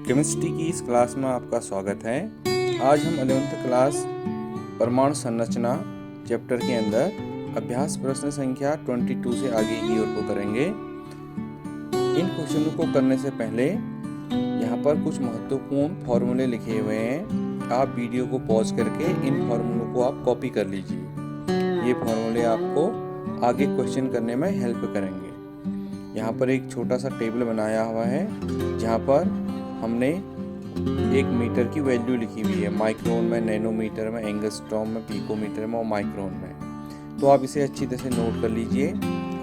Chemistry की इस class में आपका स्वागत है। आज हम 11th क्लास परमाणु संरचना चैप्टर के अंदर अभ्यास प्रश्न संख्या 22 से आगे की ओर को करेंगे। इन क्वेश्चनों को करने से पहले यहाँ पर कुछ महत्वपूर्ण फॉर्मूले लिखे हुए हैं। आप वीडियो को पॉज करके इन फॉर्मूलों को आप कॉपी कर लीजिए। ये फॉर्मूले आपको आगे क्वेश्चन करने में हेल्प करेंगे। यहाँ पर एक छोटा सा टेबल बनाया हुआ है जहाँ पर हमने एक मीटर की वैल्यू लिखी हुई है, माइक्रोन में, नैनोमीटर में, एंगस्ट्रॉम में, पिकोमीटर में और माइक्रोन में। तो आप इसे अच्छी तरह से नोट कर लीजिए।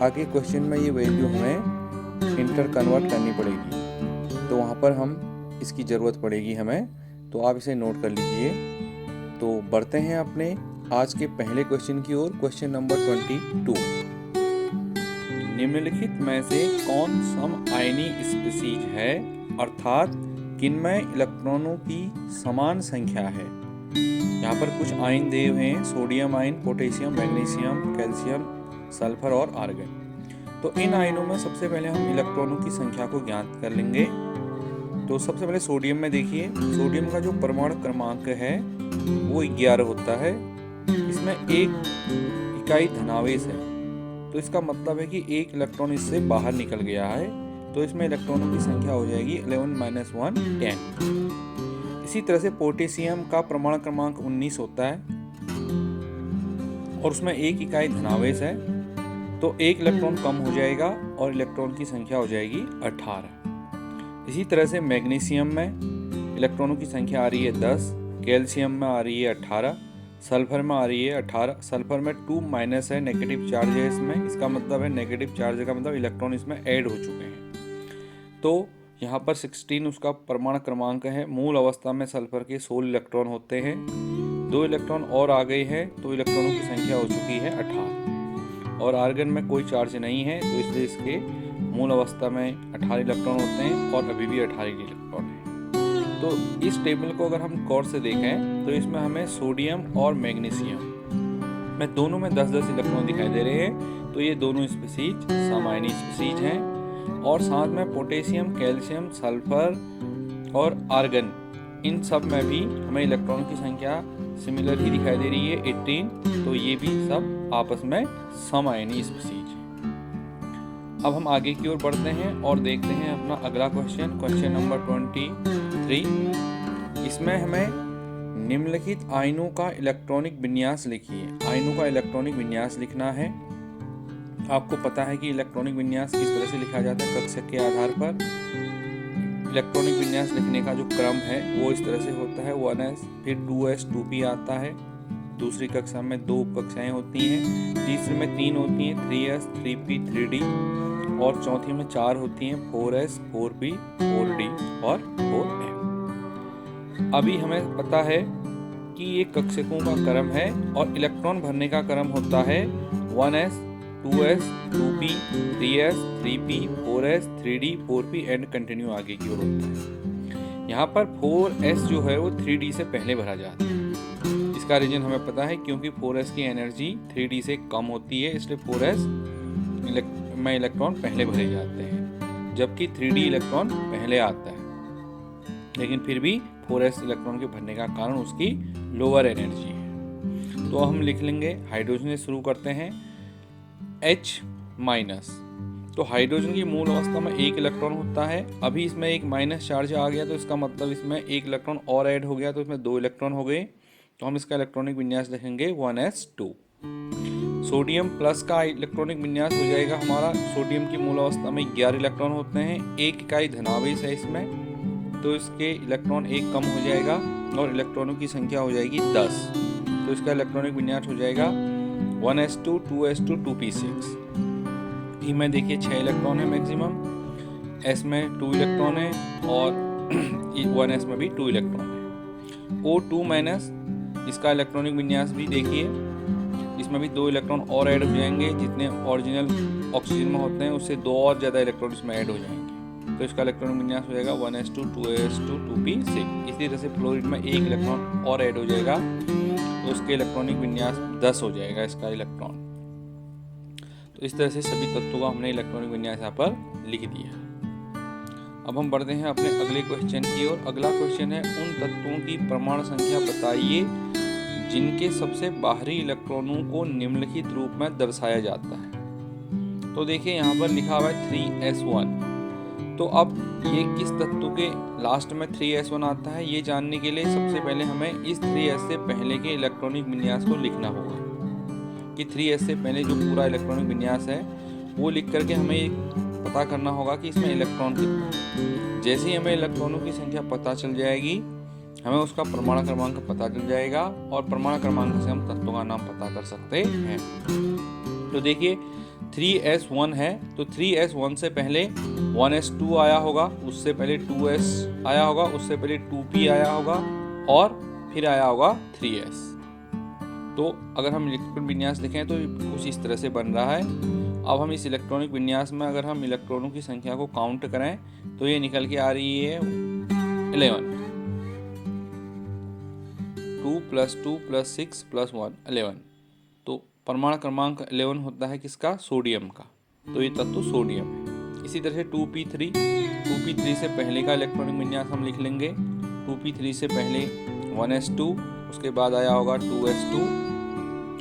आगे क्वेश्चन में ये वैल्यू हमें इंटर कन्वर्ट करनी पड़ेगी, तो वहाँ पर हम इसकी ज़रूरत पड़ेगी हमें, तो आप इसे नोट कर लीजिए। तो बढ़ते हैं अपने आज के पहले क्वेश्चन की ओर। Question number 22। निम्नलिखित में से कौन समआयनी स्पीशीज है, अर्थात किनमें इलेक्ट्रॉनों की समान संख्या है। यहाँ पर कुछ आयन दिए हुए हैं, sodium ion, potassium, magnesium, calcium, sulphur और आर्गन। तो इन आयनों में सबसे पहले हम इलेक्ट्रॉनों की संख्या को ज्ञात कर लेंगे। तो सबसे पहले सोडियम में देखिए, सोडियम का जो परमाणु क्रमांक है वो 11 होता है। इसमें एक इकाई धनावेश है, तो इसका मतलब है कि एक इलेक्ट्रॉन इससे बाहर निकल गया है, तो इसमें इलेक्ट्रॉनों की संख्या हो जाएगी 11 - 1 10। इसी तरह से पोटेशियम का परमाणु क्रमांक 19 होता है और उसमें एक इकाई धनावेश है, तो एक इलेक्ट्रॉन कम हो जाएगा और इलेक्ट्रॉन की संख्या हो जाएगी 18। इसी तरह से मैग्नीशियम में इलेक्ट्रॉनों की संख्या आ रही है 10, कैल्शियम में आ रही है 18, सल्फर में आ रही है 18। सल्फर में 2- है, नेगेटिव चार्ज है इसमें, इसका मतलब है नेगेटिव चार्ज का मतलब इलेक्ट्रॉन इसमें ऐड हो चुके हैं। तो यहाँ पर 16 उसका परमाणु क्रमांक है। मूल अवस्था में सल्फर के 16 इलेक्ट्रॉन होते हैं, 2 इलेक्ट्रॉन और आ गए हैं, तो इलेक्ट्रॉनों की संख्या हो चुकी है 18। और आर्गन में कोई चार्ज नहीं है, तो इसलिए इसके मूल अवस्था में 18 इलेक्ट्रॉन होते हैं और अभी भी 18 इलेक्ट्रॉन है। तो इस टेबल को अगर हम गौर से देखें तो इसमें हमें सोडियम और मैग्नीशियम में दोनों में 10-10 इलेक्ट्रॉन दिखाई दे रहे हैं, तो ये दोनों स्पीशीज समआयनी स्पीशीज हैं। और साथ में पोटेशियम, कैल्शियम, सल्फर और आर्गन, इन सब में भी हमें इलेक्ट्रॉन की संख्या सिमिलर ही दिखाई दे रही है 18, तो ये भी सब आपस में समआयनी स्पीशीज हैं। अब हम आगे की ओर बढ़ते हैं और देखते हैं अपना अगला क्वेश्चन, क्वेश्चन नंबर 23। इसमें हमें निम्नलिखित आयनों का इलेक्ट्रॉनिक विन्यास लिखिए। आयनों का इलेक्ट्रॉनिक विन्यास लिखना है। आपको पता है कि इलेक्ट्रॉनिक विन्यास किस तरह से लिखा जाता है। कक्षक के आधार पर इलेक्ट्रॉनिक विन्यास लिखने का जो क्रम है वो इस तरह से होता है, 1s, फिर 2s 2p आता है। दूसरी कक्षा में 2 कक्षाएं होती हैं, तीसरी में 3 होती हैं, 3s 3p 3d, और चौथी में 4 होती हैं, 4s 4p 4d और 4m। अभी हमें पता है कि ये कक्षकों का क्रम है और इलेक्ट्रॉन भरने का क्रम होता है 1s 2s 2p 3s 3p 4s 3d 4p and continue आगे की ओर होता है। यहाँ पर 4s जो है वो 3d से पहले भरा जाता है। इसका रीजन हमें पता है, क्योंकि 4s की एनर्जी 3d से कम होती है, इसलिए 4s में इलेक्ट्रॉन पहले भरे जाते हैं, जबकि 3d इलेक्ट्रॉन पहले आता है। लेकिन फिर भी 4s इलेक्ट्रॉन के भरने का कारण उसकी लोअर एनर्जी है। तो हम लिख लेंगे, हाइड्रोजन से शुरू करते हैं, H-। तो हाइड्रोजन की मूल अवस्था में 1 इलेक्ट्रॉन होता है। अभी इसमें एक माइनस चार्ज आ गया, तो इसका मतलब इसमें 1 इलेक्ट्रॉन और ऐड हो गया, तो इसमें 2 इलेक्ट्रॉन हो गए। तो हम इसका इलेक्ट्रॉनिक विन्यास लिखेंगे 1s2। सोडियम प्लस का इलेक्ट्रॉनिक विन्यास हो जाएगा हमारा। सोडियम की मूल अवस्था में 11 इलेक्ट्रॉन होते हैं, 1 इकाई धनावेश है इसमें, तो इसके इलेक्ट्रॉन 1 कम हो जाएगा और इलेक्ट्रॉनों की संख्या हो जाएगी 10। तो इसका इलेक्ट्रॉनिक विन्यास हो जाएगा 1s2 2s2 2p6। ई में देखिए 6 इलेक्ट्रॉन है मैक्सिमम, s में 2 इलेक्ट्रॉन है और 1s में भी 2 इलेक्ट्रॉन है। O2-, इसका इलेक्ट्रॉनिक विन्यास भी देखिए, इसमें भी 2 इलेक्ट्रॉन और ऐड हो जाएंगे। जितने ओरिजिनल ऑक्सीजन में होते हैं उससे 2 और ज़्यादा इलेक्ट्रॉन इसमें ऐड हो जाएंगे, तो इसका इलेक्ट्रॉनिक विन्यास हो जाएगा 1s2 2s2 2p6। इसी तरह से फ्लोरीन में 1 इलेक्ट्रॉन और ऐड हो जाएगा, तो उसके इलेक्ट्रॉनिक विन्यास 10 हो जाएगा इसका इलेक्ट्रॉन। तो इस तरह से सभी तत्वों का हमने इलेक्ट्रॉनिक विन्यास यहाँ पर लिख दिया। अब हम बढ़ते हैं अपने अगले क्वेश्चन की ओर। अगला क्वेश्चन है, उन तत्वों की परमाणु संख्या बताइए जिनके सबसे बाहरी इलेक्ट्रॉनों को निम्नलिखित रूप में दर्शाया जाता है। तो देखिए यहाँ पर लिखा हुआ है 3s1। तो अब ये किस तत्व के लास्ट में 3s1 आता है, ये जानने के लिए सबसे पहले हमें इस 3s से पहले के इलेक्ट्रॉनिक विन्यास को लिखना होगा कि 3s से पहले जो पूरा इलेक्ट्रॉनिक विन्यास है वो लिख करके हमें पता करना होगा कि इसमें इलेक्ट्रॉन कितने। जैसे ही हमें इलेक्ट्रॉनों की संख्या पता चल जाएगी, हमें उसका परमाणु क्रमांक पता चल जाएगा और परमाणु क्रमांक से हम तत्वों का नाम पता कर सकते हैं। तो देखिए 3s1 है, तो 3s1 से पहले 1s2 आया होगा, उससे पहले 2s आया होगा, उससे पहले 2p आया होगा और फिर आया होगा 3s। तो अगर हम इलेक्ट्रॉन विन्यास देखें तो कुछ इस तरह से बन रहा है। अब हम इस इलेक्ट्रॉनिक विन्यास में अगर हम इलेक्ट्रॉनों की संख्या को काउंट करें तो ये निकल के आ रही है 11। 2 + 2 + 6 + 1 11। तो परमाणु क्रमांक 11 होता है किसका, सोडियम का। तो ये तत्व सोडियम है। इसी तरह से 2p3 से पहले का इलेक्ट्रॉनिक विन्यास हम लिख लेंगे। 2p3 से पहले 1s2, उसके बाद आया होगा 2s2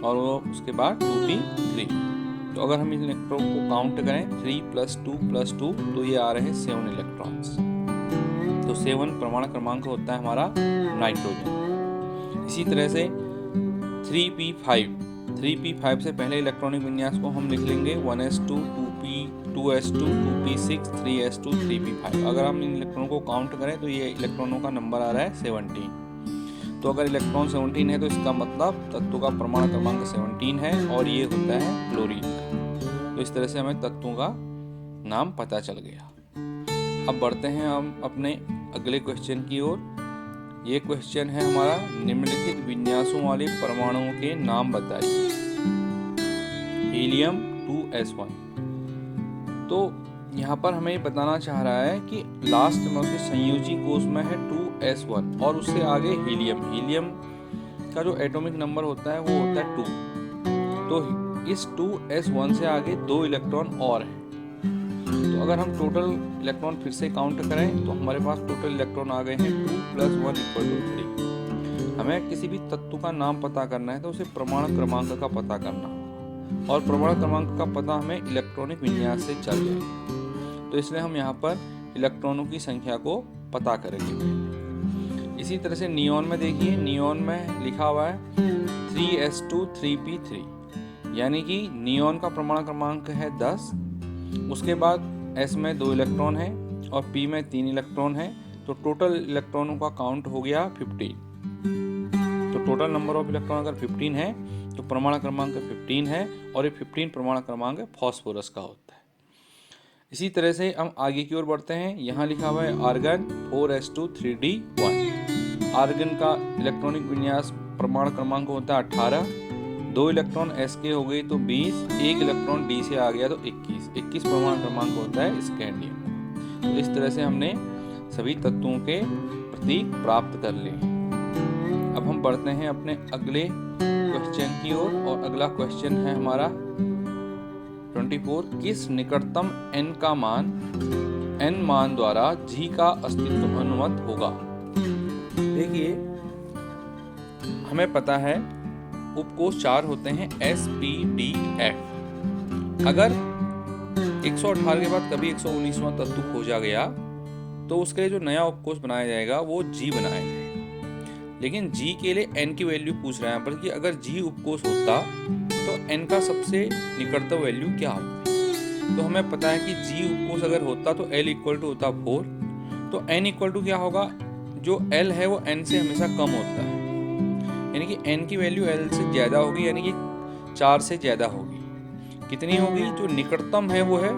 और वो उसके बाद 2p3। तो अगर हम इलेक्ट्रॉन को काउंट करें 3 + 2 + 2 तो ये आ रहे हैं 7 इलेक्ट्रॉन्स। तो 7 परमाणु क्रमांक होता है हमारा नाइट्रोजन। इसी तरह से 3p5 से पहले इलेक्ट्रॉनिक विन्यास को हम लिख लेंगे 1s2 2s2 2p6 3s2 3p5। अगर हम इन इलेक्ट्रॉनों को काउंट करें तो ये इलेक्ट्रॉनों का नंबर आ रहा है 17। तो अगर इलेक्ट्रॉन 17 है तो इसका मतलब तत्वों का परमाणु क्रमांक 17 है और ये होता है क्लोरीन का। तो इस तरह से हमें तत्वों का नाम पता चल गया। अब बढ़ते हैं हम अपने अगले क्वेश्चन की ओर। ये क्वेश्चन है हमारा, निम्नलिखित विन्यासों वाले परमाणुओं के नाम बताइए। Helium 2s1। तो यहाँ पर हमें बताना चाह रहा है कि लास्ट में उसके संयोजी कोष में है 2s1 और उससे आगे हीलियम का जो एटॉमिक नंबर होता है वो होता है 2। तो इस 2s1 से आगे 2 इलेक्ट्रॉन और हैं। तो अगर हम टोटल इलेक्ट्रॉन फिर से काउंट करें तो हमारे पास टोटल इलेक्ट्रॉन आ गए हैं 2 + 1 = 3। हमें किसी भी तत्व का नाम पता करना है तो उसे परमाणु क्रमांक का पता करना होगा और परमाणु क्रमांक का पता हमें इलेक्ट्रॉनिक विन्यास से चल जाएगा। तो इसलिए हम यहाँ पर इलेक्ट्रॉनों की संख्या को पता करेंगे। इसी तरह से नियॉन में देखिए, नियॉन में लिखा हुआ है 3s2 3p3, यानी कि नियॉन का परमाणु क्रमांक है 10। उसके बाद s में 2 इलेक्ट्रॉन है और p में 3 इलेक्ट्रॉन है। तो टोटल इलेक्ट्रॉनों का काउंट हो गया 15। तो टोटल नंबर ऑफ इलेक्ट्रॉन अगर 15 है तो परमाणु क्रमांक 15 है और ये 15 परमाणु क्रमांक फास्फोरस का होता है। इसी तरह से हम आगे की ओर बढ़ते हैं। यहाँ लिखा हुआ है आर्गन 4s2 3d1। आर्गन का इलेक्ट्रॉनिक विन्यास परमाणु क्रमांक होता है 18। 2 इलेक्ट्रॉन s के हो गई तो 20, 1 इलेक्ट्रॉन d से आ गया तो 21 परमाणु क्रमांक होता है स्कैंडियम। तो इस तरह से हमने सभी तत्वों के प्रतीक प्राप्त कर लिए। अब हम बढ़ते हैं अपने अगले क्वेश्चन की ओर और अगला क्वेश्चन है हमारा 24। किस निकटतम n का मान n मान द्वारा g का अस्तित्व अनुमत होगा। देखिए हमें पता है उपकोष 4 होते हैं S, P, D, F। अगर 118 के बाद कभी 119वां तत्व खोजा गया तो उसके लिए जो नया उपकोष बनाया जाएगा वो G बनाया जाएगा। लेकिन G के लिए N की वैल्यू पूछ रहे हैं, बल्कि अगर G उपकोष होता तो N का सबसे निकटतम वैल्यू क्या होता। तो हमें पता है कि G उपकोष अगर होता तो L = होता 4। तो N = क्या होगा, जो L है वो N से हमेशा कम होता है, यानी कि n की वैल्यू l से ज़्यादा होगी, यानी कि 4 से ज़्यादा होगी। कितनी होगी, जो निकटतम है वो है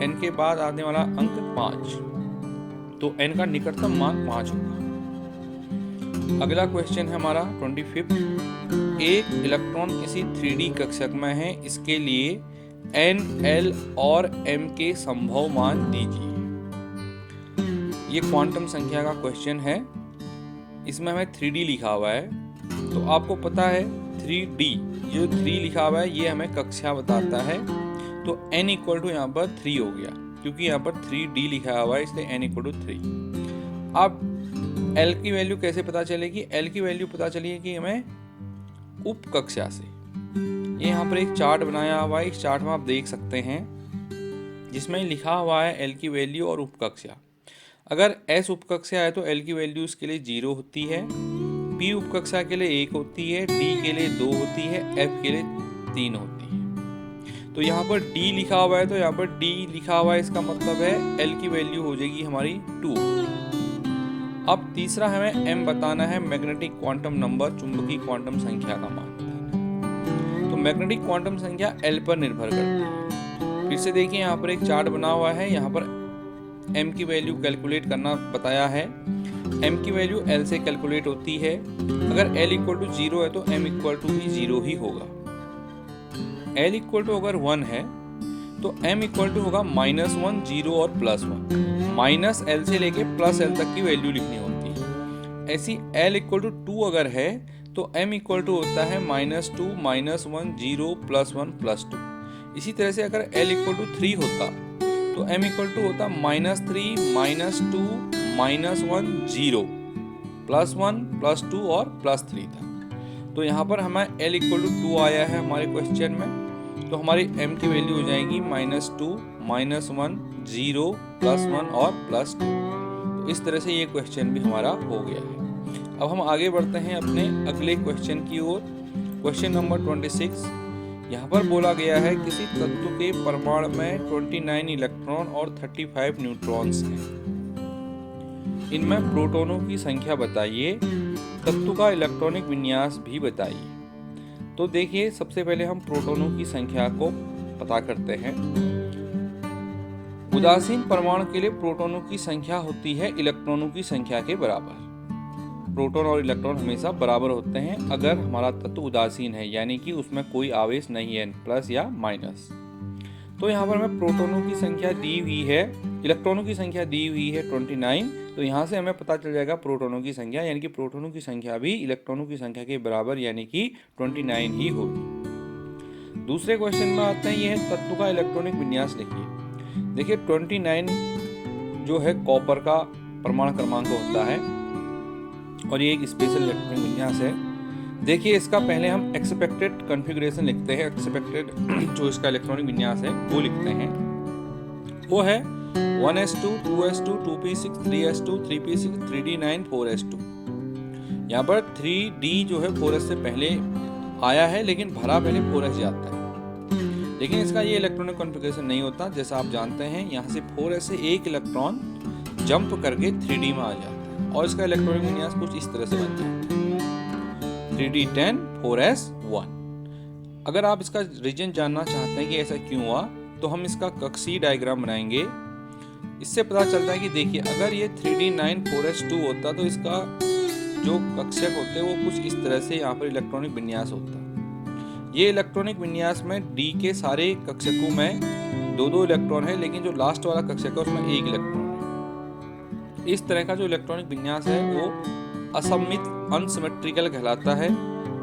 n के बाद आने वाला अंक 5। तो n का निकटतम मान 5 होगा। अगला क्वेश्चन है हमारा 25। एक इलेक्ट्रॉन किसी 3D कक्षक में है, इसके लिए n, l और m के संभव मान दीजिए। ये क्वांटम संख्या का क्वेश्चन है। इसमें हमें 3D लिखा हुआ है। तो आपको पता है 3D, ये जो 3 लिखा हुआ है ये हमें कक्षा बताता है। तो n = यहाँ पर 3 हो गया, क्योंकि यहाँ पर 3D लिखा हुआ है, इसलिए n इक्वल टू 3। अब L की वैल्यू कैसे पता चलेगी? L की वैल्यू पता चलेगी हमें उप कक्षा से। ये यहाँ पर एक चार्ट बनाया हुआ है, इस चार्ट में आप देख सकते हैं जिसमें लिखा हुआ है L की वैल्यू और उप कक्षा। अगर S उप कक्षा है तो L की वैल्यू इसके लिए 0 होती है, P उप कक्षा के लिए 1 होती है, D के लिए 2 होती है, F के लिए 3 होती है। तो यहाँ पर D लिखा हुआ है, तो यहाँ पर D लिखा हुआ है, इसका मतलब है L की वैल्यू हो जाएगी हमारी 2। अब तीसरा हमें M बताना है, मैग्नेटिक क्वांटम नंबर, चुंबकीय क्वांटम संख्या का मान बताना। तो मैग्नेटिक क्वांटम संख्या L पर निर्भर करती है। फिर से देखिए यहाँ पर एक चार्ट बना हुआ है, यहाँ पर M की वैल्यू कैलकुलेट करना बताया है। M की वैल्यू L से कैलकुलेट होती है। अगर L इक्वल टू 0 है तो M इक्वल टू भी 0 ही होगा। L इक्वल टू अगर 1 है तो M इक्वल टू होगा -1, 0 और +1। माइनस L से लेके प्लस L तक की वैल्यू लिखनी होती है। ऐसी L इक्वल टू 2 अगर है तो M इक्वल टू होता है -2, -1, 0, +1, +2। इसी तरह से अगर L इक्वल टू 3 होता तो M इक्वल टू होता -3, -2, -1, 0, +1, +2 और +3 था। तो यहाँ पर हमें L इक्वल टू 2 आया है हमारे क्वेश्चन में, तो हमारी M की वैल्यू हो जाएगी -2, -1, 0, +1 और +2। तो इस तरह से ये क्वेश्चन भी हमारा हो गया है। अब हम आगे बढ़ते हैं अपने अगले क्वेश्चन की ओर। Question number 26। यहाँ पर बोला गया है किसी तत्व के परमाणु में 29 इलेक्ट्रॉन और 35 न्यूट्रॉन्स हैं। इनमें प्रोटॉनों की संख्या बताइए, तत्व का इलेक्ट्रॉनिक विन्यास भी बताइए। तो देखिए सबसे पहले हम प्रोटॉनों की संख्या को पता करते हैं। उदासीन परमाणु के लिए प्रोटॉनों की संख्या होती है इलेक्ट्रॉनों की संख्या के बराबर। प्रोटॉन और इलेक्ट्रॉन हमेशा बराबर होते हैं अगर हमारा तत्व उदासीन है, यानी कि उसमें कोई आवेश नहीं है, प्लस या माइनस। तो यहाँ पर हमें प्रोटॉनों की संख्या दी हुई है, इलेक्ट्रॉनों की संख्या दी हुई है 29। तो यहाँ से हमें पता चल जाएगा प्रोटॉनों की संख्या, यानी कि प्रोटॉनों की संख्या भी इलेक्ट्रॉनों की संख्या के बराबर यानी कि 29 ही होगी। दूसरे क्वेश्चन में आते हैं, यह तत्व का इलेक्ट्रॉनिक विन्यास लिखिए। देखिए 29 जो है कॉपर का परमाणु क्रमांक होता है और ये एक स्पेशल इलेक्ट्रॉनिक विन्यास है। देखिए इसका पहले हम एक्सपेक्टेड कॉन्फ़िगरेशन लिखते हैं। एक्सपेक्टेड जो इसका इलेक्ट्रॉनिक विन्यास है वो लिखते हैं, वो है 1s2, 2s2, 2p6, 3s2, 3p6, 3d9, 4s2। यहाँ पर 3d जो है 4s से पहले आया है, लेकिन भरा पहले 4s जाता है। लेकिन इसका ये इलेक्ट्रॉनिक कॉन्फ़िगरेशन नहीं होता। जैसा आप जानते हैं यहाँ से 4s से एक इलेक्ट्रॉन जंप करके 3d में आ जाता है और इसका इलेक्ट्रॉनिक विन्यास कुछ इस तरह से बन जाता है 3d10, 4s1। अगर आप इसका रीजन जानना चाहते हैं कि ऐसा क्यों हुआ, तो हम इसका कक्षीय डायग्राम बनाएंगे। इससे पता चलता है कि देखिए अगर ये 3d9, 4s2 होता तो इसका जो कक्षक होते वो कुछ इस तरह से यहाँ पर इलेक्ट्रॉनिक विन्यास होता। ये इलेक्ट्रॉनिक विन्यास में D के सारे कक्षकों में 2-2 इलेक्ट्रॉन है, लेकिन जो लास्ट वाला कक्षक है उसमें 1 इलेक्ट्रॉन है। इस तरह का जो इलेक्ट्रॉनिक विन्यास है वो असममित अनसिमेट्रिकल कहलाता है,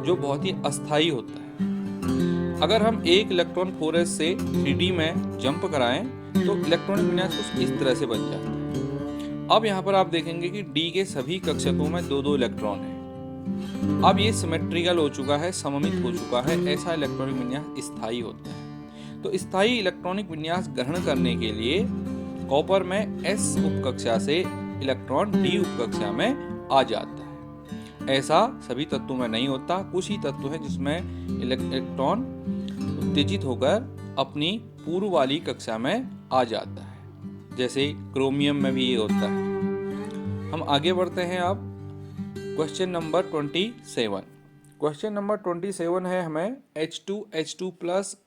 जो बहुत ही अस्थायी होता है। अगर हम एक इलेक्ट्रॉन 4s से 3d में जंप कराएं तो इलेक्ट्रॉनिक विन्यास कुछ इस तरह से बन जाता है। अब यहाँ पर आप देखेंगे कि D के सभी कक्षकों में 2-2 इलेक्ट्रॉन है। अब ये सिमेट्रिकल हो चुका है, सममित हो चुका है। ऐसा इलेक्ट्रॉनिक विन्यास स्थायी होता है। तो स्थायी इलेक्ट्रॉनिक विन्यास ग्रहण करने के लिए कॉपर में s उपकक्षा से इलेक्ट्रॉन D उपकक्षा में आ जाता है। ऐसा सभी तत्वों में नहीं होता। कुछ ही तत्व है जिसमें इलेक्ट्रॉन उत्तेजित होकर अपनी पूर्व वाली कक्षा में आ जाता है, जैसे क्रोमियम में भी ये होता है। हम आगे बढ़ते हैं अब क्वेश्चन नंबर 27। क्वेश्चन नंबर 27 है हमें H2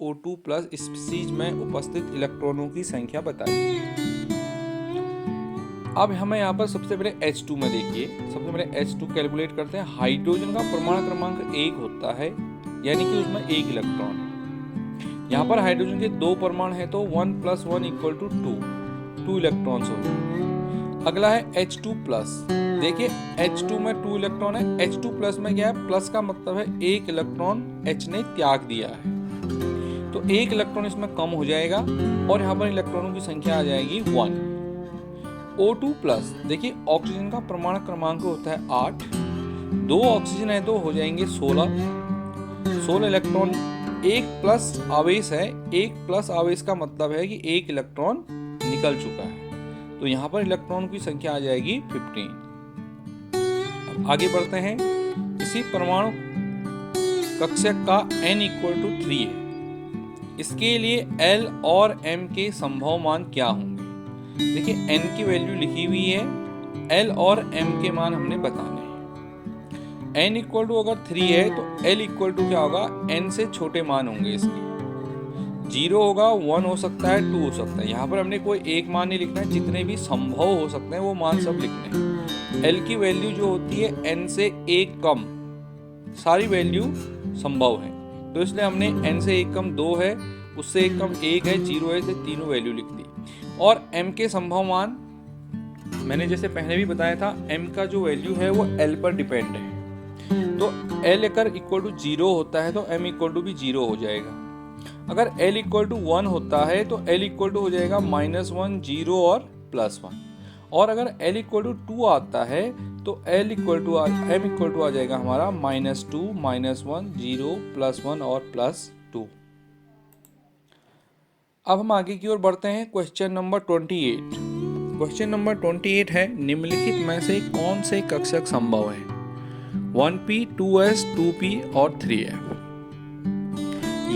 O2+ स्पीशीज में उपस्थित इलेक्ट्रॉनों की संख्या बताइए। अब हमें यहाँ पर सबसे पहले H2 में देखिए, सबसे पहले H2 कैलकुलेट करते हैं। हाइड्रोजन का परमाणु क्रमांक 1 होता है, यानी कि उसमें 1 इलेक्ट्रॉन है। यहाँ पर हाइड्रोजन के 2 परमाणु हैं तो 1 + 1 = 2 इलेक्ट्रॉन्स होते हैं। अगला है H2+। देखिए H2 में 2 इलेक्ट्रॉन है, H2+ में क्या है, प्लस का मतलब है 1 इलेक्ट्रॉन H ने त्याग दिया है। तो एक इलेक्ट्रॉन इसमें कम हो जाएगा और यहाँ पर इलेक्ट्रॉनों की संख्या आ जाएगी 1। O2 प्लस, देखिए ऑक्सीजन का परमाणु क्रमांक होता है 8, 2 ऑक्सीजन है तो हो जाएंगे 16 इलेक्ट्रॉन, एक प्लस आवेश है, एक प्लस आवेश का मतलब है कि एक इलेक्ट्रॉन निकल चुका है, तो यहाँ पर इलेक्ट्रॉन की संख्या आ जाएगी 15। अब आगे बढ़ते हैं। इसी परमाणु कक्षक का n = 3 है, इसके लिए L और M के संभव मान क्या होंगे? देखिए n की वैल्यू लिखी हुई है, L और M के मान हमने बताने हैं। n = अगर 3 है तो L = क्या होगा? n से छोटे मान होंगे इसके, 0 होगा, 1 हो सकता है, 2 हो सकता है। यहाँ पर हमने कोई एक मान नहीं लिखना है, जितने भी संभव हो सकते हैं वो मान सब लिखने हैं। L की वैल्यू जो होती है n से 1 कम, सारी वैल्यू संभव है, तो इसलिए हमने n से 1 कम 2 है, उससे 1 कम 1 है, 0 है, से तीनों वैल्यू लिख दी। और m के संभव मान मैंने जैसे पहले भी बताया था, m का जो वैल्यू है वो l पर डिपेंड है, तो l अगर = 0 होता है तो m = भी 0 हो जाएगा। अगर l = 1 होता है तो l = हो जाएगा -1, 0 और +1, और अगर l = 2 आता है तो m आ जाएगा हमारा -2, -1, 0, +1 और +2। अब हम आगे की ओर बढ़ते हैं। Question number 28। क्वेश्चन नंबर 28 है, निम्नलिखित में से कौन से कक्षक संभव है? 1p, 2s, 2p और 3f।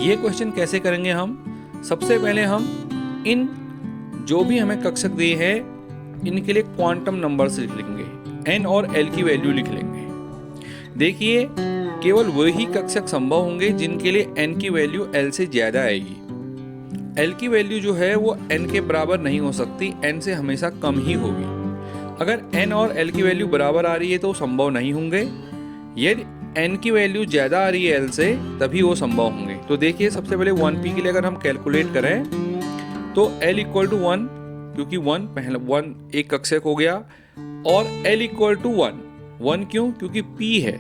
ये क्वेश्चन कैसे करेंगे हम? सबसे पहले हम इन जो भी हमें कक्षक दिए हैं इनके लिए क्वांटम नंबर्स लिख लेंगे, n और l की वैल्यू लिख लेंगे। देखिए केवल वही कक्षक संभव होंगे जिनके लिए n की वैल्यू l से ज्यादा आएगी। l की वैल्यू जो है वो n के बराबर नहीं हो सकती, n से हमेशा कम ही होगी। अगर n और l की वैल्यू बराबर आ रही है तो संभव नहीं होंगे, यदि n की वैल्यू ज्यादा आ रही है l से तभी वो संभव होंगे। तो देखिए सबसे पहले 1p के लिए अगर हम कैलकुलेट करें तो l = 1, क्योंकि 1 पहला 1 एक कक्षक हो गया, और l = 1 क्यों? क्योंकि p है,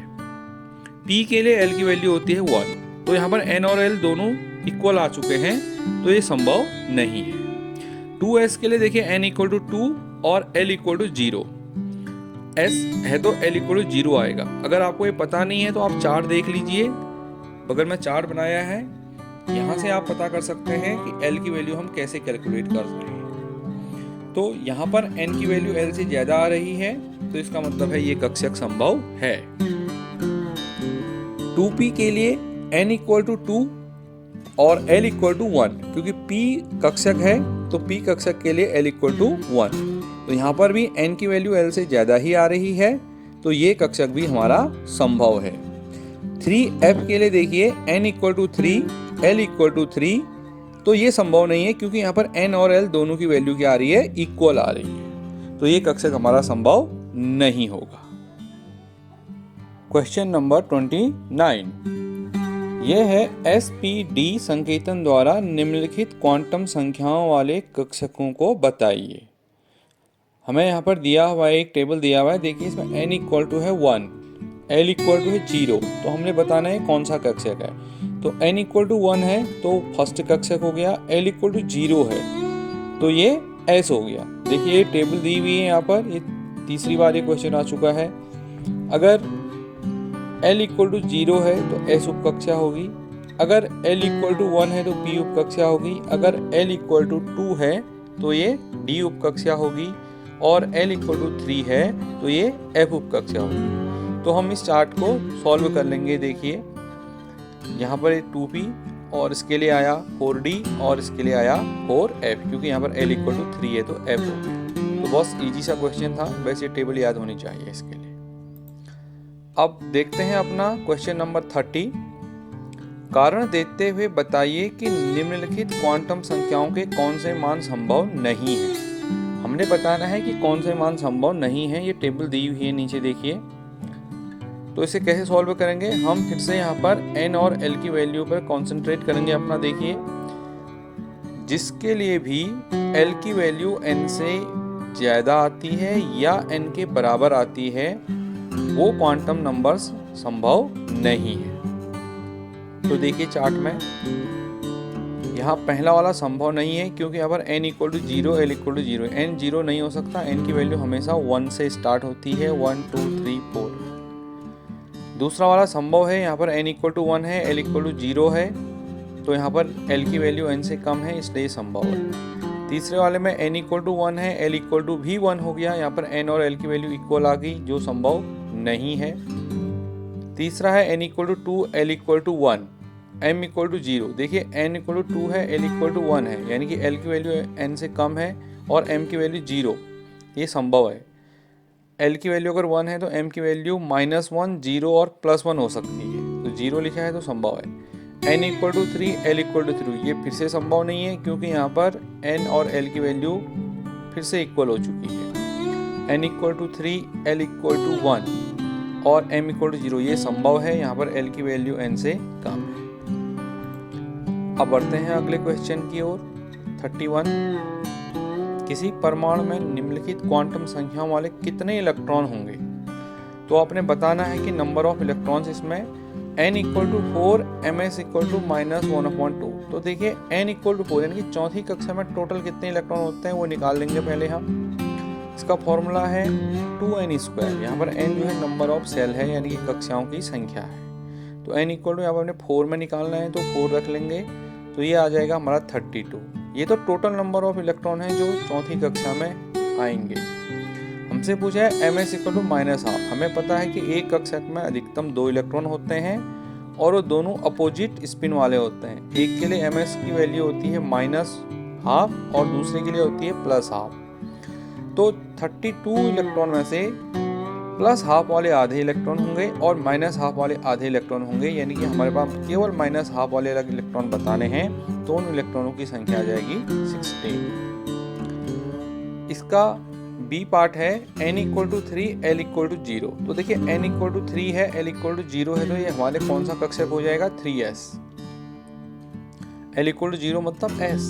p के लिए l की वैल्यू होती है 1, तो यहाँ पर n और l दोनों इक्वल आ चुके हैं, तो ये संभव नहीं है। 2s के लिए देखिए n = 2 और l = 0, s है तो l = 0 आएगा। अगर आपको ये पता नहीं है तो आप चार्ट देख लीजिए, बगल में चार्ट बनाया है, यहाँ से आप पता कर सकते हैं कि l की वैल्यू हम कैसे कैलकुलेट कर रहे हैं। तो यहाँ पर n की वैल्यू l से ज्यादा आ रही है, तो इसका मतलब है ये कक्षक संभव है। 2p के लिए n = 2 और l = 1, क्योंकि p कक्षक है तो p कक्षक के लिए l = 1, तो यहाँ पर भी n की वैल्यू l से ज्यादा ही आ रही है, तो ये कक्षक भी हमारा संभव है। 3f के लिए देखिए n = 3, l = 3, तो ये संभव नहीं है, क्योंकि यहाँ पर n और l दोनों की वैल्यू क्या आ रही है? इक्वल आ रही है, तो ये कक्षक हमारा संभव नहीं होगा। क्वेश्चन नंबर 29, यह है SPD संकेतन द्वारा निम्नलिखित क्वांटम संख्याओं वाले कक्षकों को बताइए। हमें यहाँ पर दिया हुआ है, एक टेबल दिया हुआ है, देखिए इसमें n = है 1, l = है 0, तो हमने बताना है कौन सा कक्षक है। तो n = 1 है तो फर्स्ट कक्षक हो गया, l = 0 है तो ये s हो गया। देखिए ये टेबल दी हुई है यहाँ पर, ये तीसरी बार ये क्वेश्चन आ चुका है। अगर l = 0 है तो s उपकक्षा होगी, अगर l = 1 है तो p उपकक्षा होगी, अगर l = 2 है तो ये d उपकक्षा होगी, और l = 3 है तो ये f उपकक्षा होगी। तो हम इस चार्ट को सॉल्व कर लेंगे। देखिए यहाँ पर 2p और इसके लिए आया 4d और इसके लिए आया 4f, क्योंकि यहाँ पर l = 3 है तो f हो गया। तो बहुत इजी सा क्वेश्चन था, वैसे टेबल याद होनी चाहिए इसके लिए। अब देखते हैं अपना क्वेश्चन नंबर 30। कारण देते हुए बताइए कि निम्नलिखित क्वांटम संख्याओं के कौन से मान संभव नहीं है। हमने बताना है कि कौन से मान संभव नहीं है, ये टेबल दी हुई है नीचे देखिए। तो इसे कैसे सॉल्व करेंगे? हम फिर से यहाँ पर n और l की वैल्यू पर कंसंट्रेट करेंगे अपना। देखिए जिसके लिए भी l की वैल्यू n से ज़्यादा आती है या n के बराबर आती है वो क्वांटम नंबर्स संभव नहीं है। तो देखिए चार्ट में यहाँ पहला वाला संभव नहीं है क्योंकि यहाँ पर n equal to 0, l equal to 0, n 0 नहीं हो सकता, n की वैल्यू हमेशा 1 से स्टार्ट होती है, 1 2 3 4। दूसरा वाला संभव है, यहाँ पर n इक्वल टू 1 है, l इक्वल टू 0 है, तो यहाँ पर l की वैल्यू n से कम है, इसलिए संभव है। तीसरे वाले में n इक्वल टू 1 है, l इक्वल टू भी 1 हो गया, यहाँ पर n और l की वैल्यू इक्वल आ गई, जो संभव नहीं है। तीसरा है n equal to 2, l equal to 1, m equal to 0। देखिए n इक्वल टू 2 है, l इक्वल टू 1 है, यानी कि l की वैल्यू n से कम है और m की वैल्यू 0, ये संभव है। l की वैल्यू अगर 1 है तो m की वैल्यू -1, 0 और +1 हो सकती है, तो 0 लिखा है तो संभव है। n equal to 3, l equal to 3, ये फिर से संभव नहीं है क्योंकि यहाँ पर n और l की वैल्यू फिर से इक्वल हो चुकी है। n equal to 3, l equal to 1 और m इक्वल टू 0, ये संभव है, यहाँ पर l की वैल्यू n से कम है। अब बढ़ते हैं अगले क्वेश्चन की ओर। 31, किसी परमाणु में निम्नलिखित क्वांटम संख्याओं वाले कितने इलेक्ट्रॉन होंगे? तो आपने बताना है कि नंबर ऑफ इलेक्ट्रॉन्स इसमें n equal to 4, ms equal to -1/2। तो देखिए n इक्वल टू 4 यानी कि चौथी कक्षा में टोटल कितने इलेक्ट्रॉन होते हैं वो निकाल लेंगे पहले हम। इसका फॉर्मूला है 2n²। यहाँ पर n जो है नंबर ऑफ सेल है, यानी कि कक्षाओं की संख्या है। तो n इक्वल टू यहाँ पर हमने 4 में निकालना है तो 4 रख लेंगे, तो ये आ जाएगा हमारा 32। ये तो टोटल नंबर ऑफ इलेक्ट्रॉन है जो चौथी कक्षा में आएंगे। हमसे पूछा है ms इक्वल टू -12। हमें पता है कि एक कक्षक में अधिकतम 2 इलेक्ट्रॉन होते हैं और वो दोनों अपोजिट स्पिन वाले होते हैं। एक के लिए ms की वैल्यू होती है -12 और दूसरे के लिए होती है +12। तो 32 इलेक्ट्रॉन में से +12 वाले आधे इलेक्ट्रॉन होंगे और -12 वाले आधे इलेक्ट्रॉन होंगे, यानी कि हमारे पास केवल -12 वाले इलेक्ट्रॉन बताने हैं, तो उन इलेक्ट्रॉनों की संख्या आ जाएगी 16। इसका बी पार्ट है n equal to 3, l equal to 0। तो देखिए n इक्वल टू 3 है, l इक्वल टू 0 है, तो ये हमारे कौन सा कक्षक हो जाएगा? 3s। l इक्वल टू 0 मतलब s।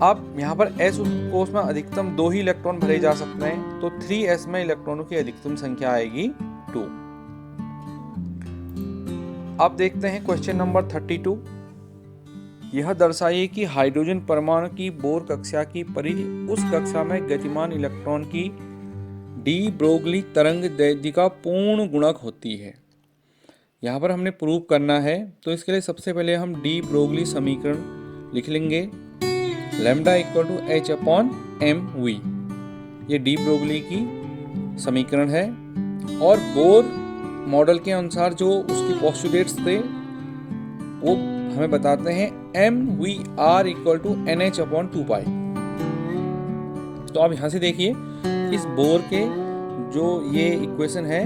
अब यहाँ पर s कोष में अधिकतम 2 ही इलेक्ट्रॉन भरे जा सकते हैं, तो 3s में इलेक्ट्रॉनों की अधिकतम संख्या आएगी 2। अब देखते हैं क्वेश्चन नंबर 32। यह दर्शाइए कि हाइड्रोजन परमाणु की बोर कक्षा की परिधि उस कक्षा में गतिमान इलेक्ट्रॉन की डी ब्रोगली तरंग दैर्ध्य का पूर्ण गुणक होती है। यहाँ पर हमने प्रूव करना है, तो इसके लिए सबसे पहले हम डी ब्रोगली समीकरण लिख लेंगे। लैम्डा इक्वल टू h/mv, ये डी ब्रोगली की समीकरण है। और बोर मॉडल के अनुसार जो उसकी पोस्टुलेट्स थे वो हमें बताते हैं mvr इक्वल टू nh/2π। तो आप यहाँ से देखिए इस बोर के जो ये इक्वेशन है,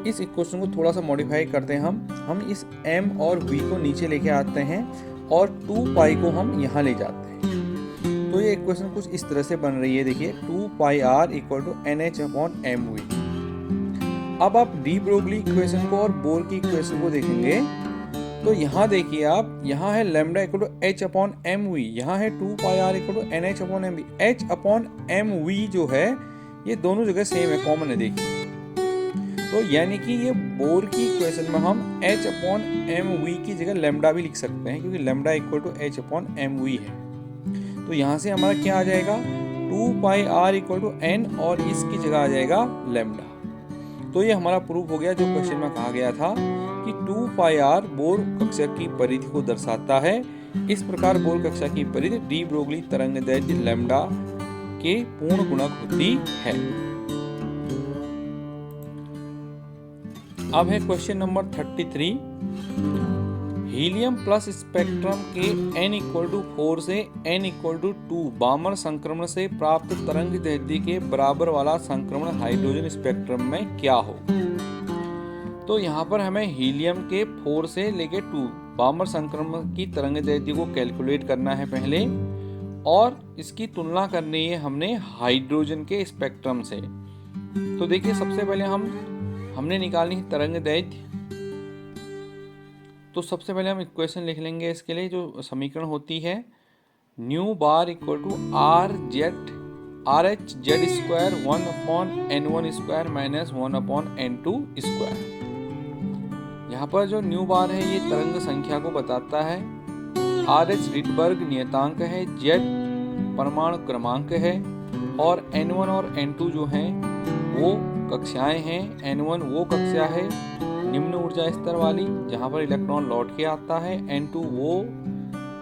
इस इक्वेशन को थोड़ा सा मॉडिफाई करते हैं हम इस m और v को नीचे लेके आते हैं और 2π को हम यहाँ ले जाते हैं। तो ये इक्वेशन कुछ इस तरह से बन रही है, देखिए 2πr इक्वल टू nh/mv। अब आप डी ब्रोगली इक्वेशन को और बोर की इक्वेशन को देखेंगे तो यहाँ देखिए आप, यहाँ है लैम्डा इक्वल टू h/mv, यहाँ है 2πr equal to nh/mv। h/mv जो है ये दोनों जगह सेम है, कॉमन है। देखिए तो यानी कि ये बोर की इक्वेशन में हम h/mv की जगह लैम्डा भी लिख सकते हैं, क्योंकि लैम्डा इक्वल टू h/mv है। तो यहाँ से हमारा क्या आ जाएगा? 2πr इक्वल टू n और इसकी जगह आ जाएगा लैम्डा। तो ये हमारा प्रूफ हो गया जो क्वेश्चन में कहा गया था कि 2πr बोर कक्षा की परिधि को दर्शाता है। इस प्रकार बोर कक्षा की परिधि डी ब्रोगली तरंग दैर्ध्य लैम्डा के पूर्ण गुणक होती है। अब है question number 33। Helium plus spectrum के n इक्वल टू 4 से n इक्वल टू 2 बामर संक्रमण से प्राप्त तरंग दैर्ध्य के बराबर वाला संक्रमण हाइड्रोजन स्पेक्ट्रम में क्या हो? तो यहाँ पर हमें हीलियम के 4 से लेके 2 बामर संक्रमण की तरंग दैर्ध्य को कैलकुलेट करना है पहले, और इसकी तुलना करनी है हमने हाइड्रोजन के स्पेक्ट्रम से। तो देखिए सबसे पहले हमने निकालनी है तरंग दैर्ध्य। तो सबसे पहले हम इक्वेशन लिख लेंगे इसके लिए, जो समीकरण होती है nu bar equal to RH z square 1/n1 square minus 1/n2 square. यहाँ पर जो न्यू बार है ये तरंग संख्या को बताता है, RH रिडबर्ग नियतांक है, Z परमाणु क्रमांक है और N1 और N2 जो हैं वो कक्षाएं हैं। N1 वो कक्षा है निम्न ऊर्जा स्तर वाली जहां पर इलेक्ट्रॉन लौट के आता है। N2 वो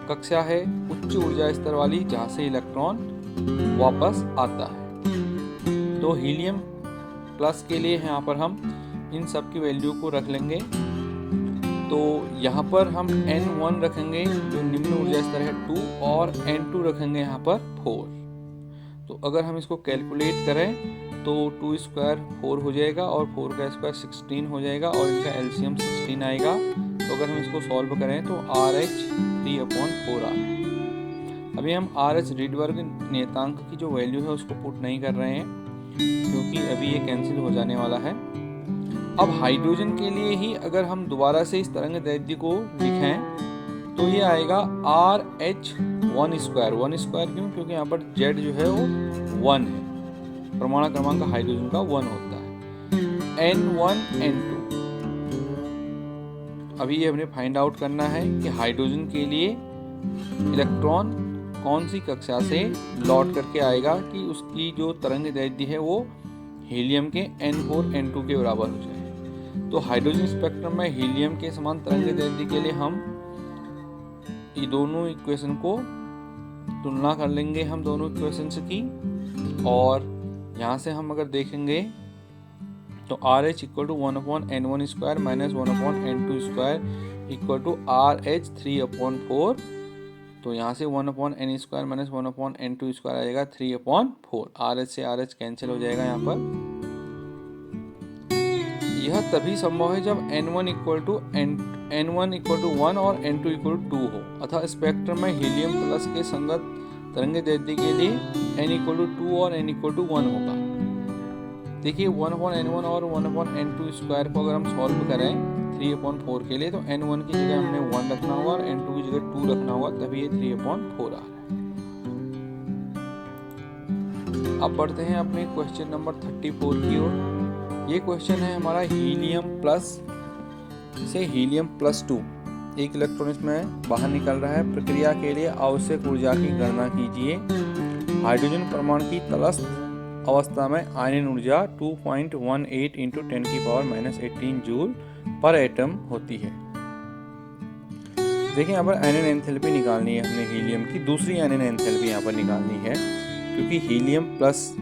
कक्षा है उच्च ऊर्जा स्तर वाली जहां से इलेक्ट्रॉन वापस आता है। तो हीलियम प्लस के लिए यहाँ पर हम इन सब की वैल्यू को रख लेंगे। तो यहाँ पर हम N1 रखेंगे जो निम्न ऊर्जा स्तर है 2 और N2 रखेंगे यहाँ पर 4। तो अगर हम इसको कैलकुलेट करें तो 2 स्क्वायर 4 हो जाएगा और 4 का स्क्वायर 16 हो जाएगा और इनका एलसीएम 16 आएगा। तो अगर हम इसको सॉल्व करें तो RH 3/4 आ रहा है। अभी हम RH रिडबर्ग नियतांक की जो वैल्यू है उसको पुट नहीं कर रहे हैं क्योंकि अभी ये कैंसिल हो जाने वाला है। अब हाइड्रोजन के लिए ही अगर हम दोबारा से इस तरंग दैर्ध्य को लिखें तो ये आएगा RH 1 स्क्वायर। 1 स्क्वायर क्यों? क्योंकि यहाँ पर Z जो है वो 1 है, परमाणु क्रमांक हाइड्रोजन का 1 होता है। N1 N2 अभी ये हमें फाइंड आउट करना है कि हाइड्रोजन के लिए इलेक्ट्रॉन कौन सी कक्षा से लौट करके आएगा कि उसकी जो तरंग दैर्ध्य है वो हीलियम के N4 N2 के बराबर हो जाए। तो हाइड्रोजन स्पेक्ट्रम में हीलियम के समान तरंग दैर्ध्य के लिए हम ये दोनों इक्वेशन को तुलना कर लेंगे, हम दोनों इक्वेशंस की। और यहाँ से हम अगर देखेंगे तो RH equal to 1/N1 square minus 1/N2 square equal to RH 3/4। तो यहाँ से 1/N square minus 1/N2 square आएगा 3/4। RH से RH कैंसिल हो जाएगा यहाँ पर। यह तभी संभव है जब N1 इक्वल टू 1 और N2 इक्वल टू 2 हो, अतः स्पेक्ट्रम में हीलियम प्लस के संगत तरंग दैर्ध्य के लिए N इक्वल टू 2 और N इक्वल टू 1 होगा। देखिए 1/N1 और 1/N2 स्क्वायर को अगर हम सॉल्व करें 3/4 के लिए तो N1 की जगह हमने 1 रखना होगा और N2 की जगह 2 रखना होगा, तभी ये 3/4 आ रहा है। अब बढ़ते हैं अपने क्वेश्चन नंबर 34 की ओर। ये क्वेश्चन है हमारा हीलियम प्लस से हीलियम प्लस 2 एक इलेक्ट्रॉन इसमें बाहर निकल रहा है। प्रक्रिया के लिए आवश्यक ऊर्जा की गणना कीजिए। हाइड्रोजन परमाणु की तटस्थ अवस्था में आयनन ऊर्जा 2.18 × 10⁻⁻18 जूल पर एटम होती है। देखिए यहाँ पर आयनन एंथैल्पी निकालनी है हमने हीलियम की, दूसरी आयनन एंथैल्पी यहाँ पर निकालनी है क्योंकि हीलियम प्लस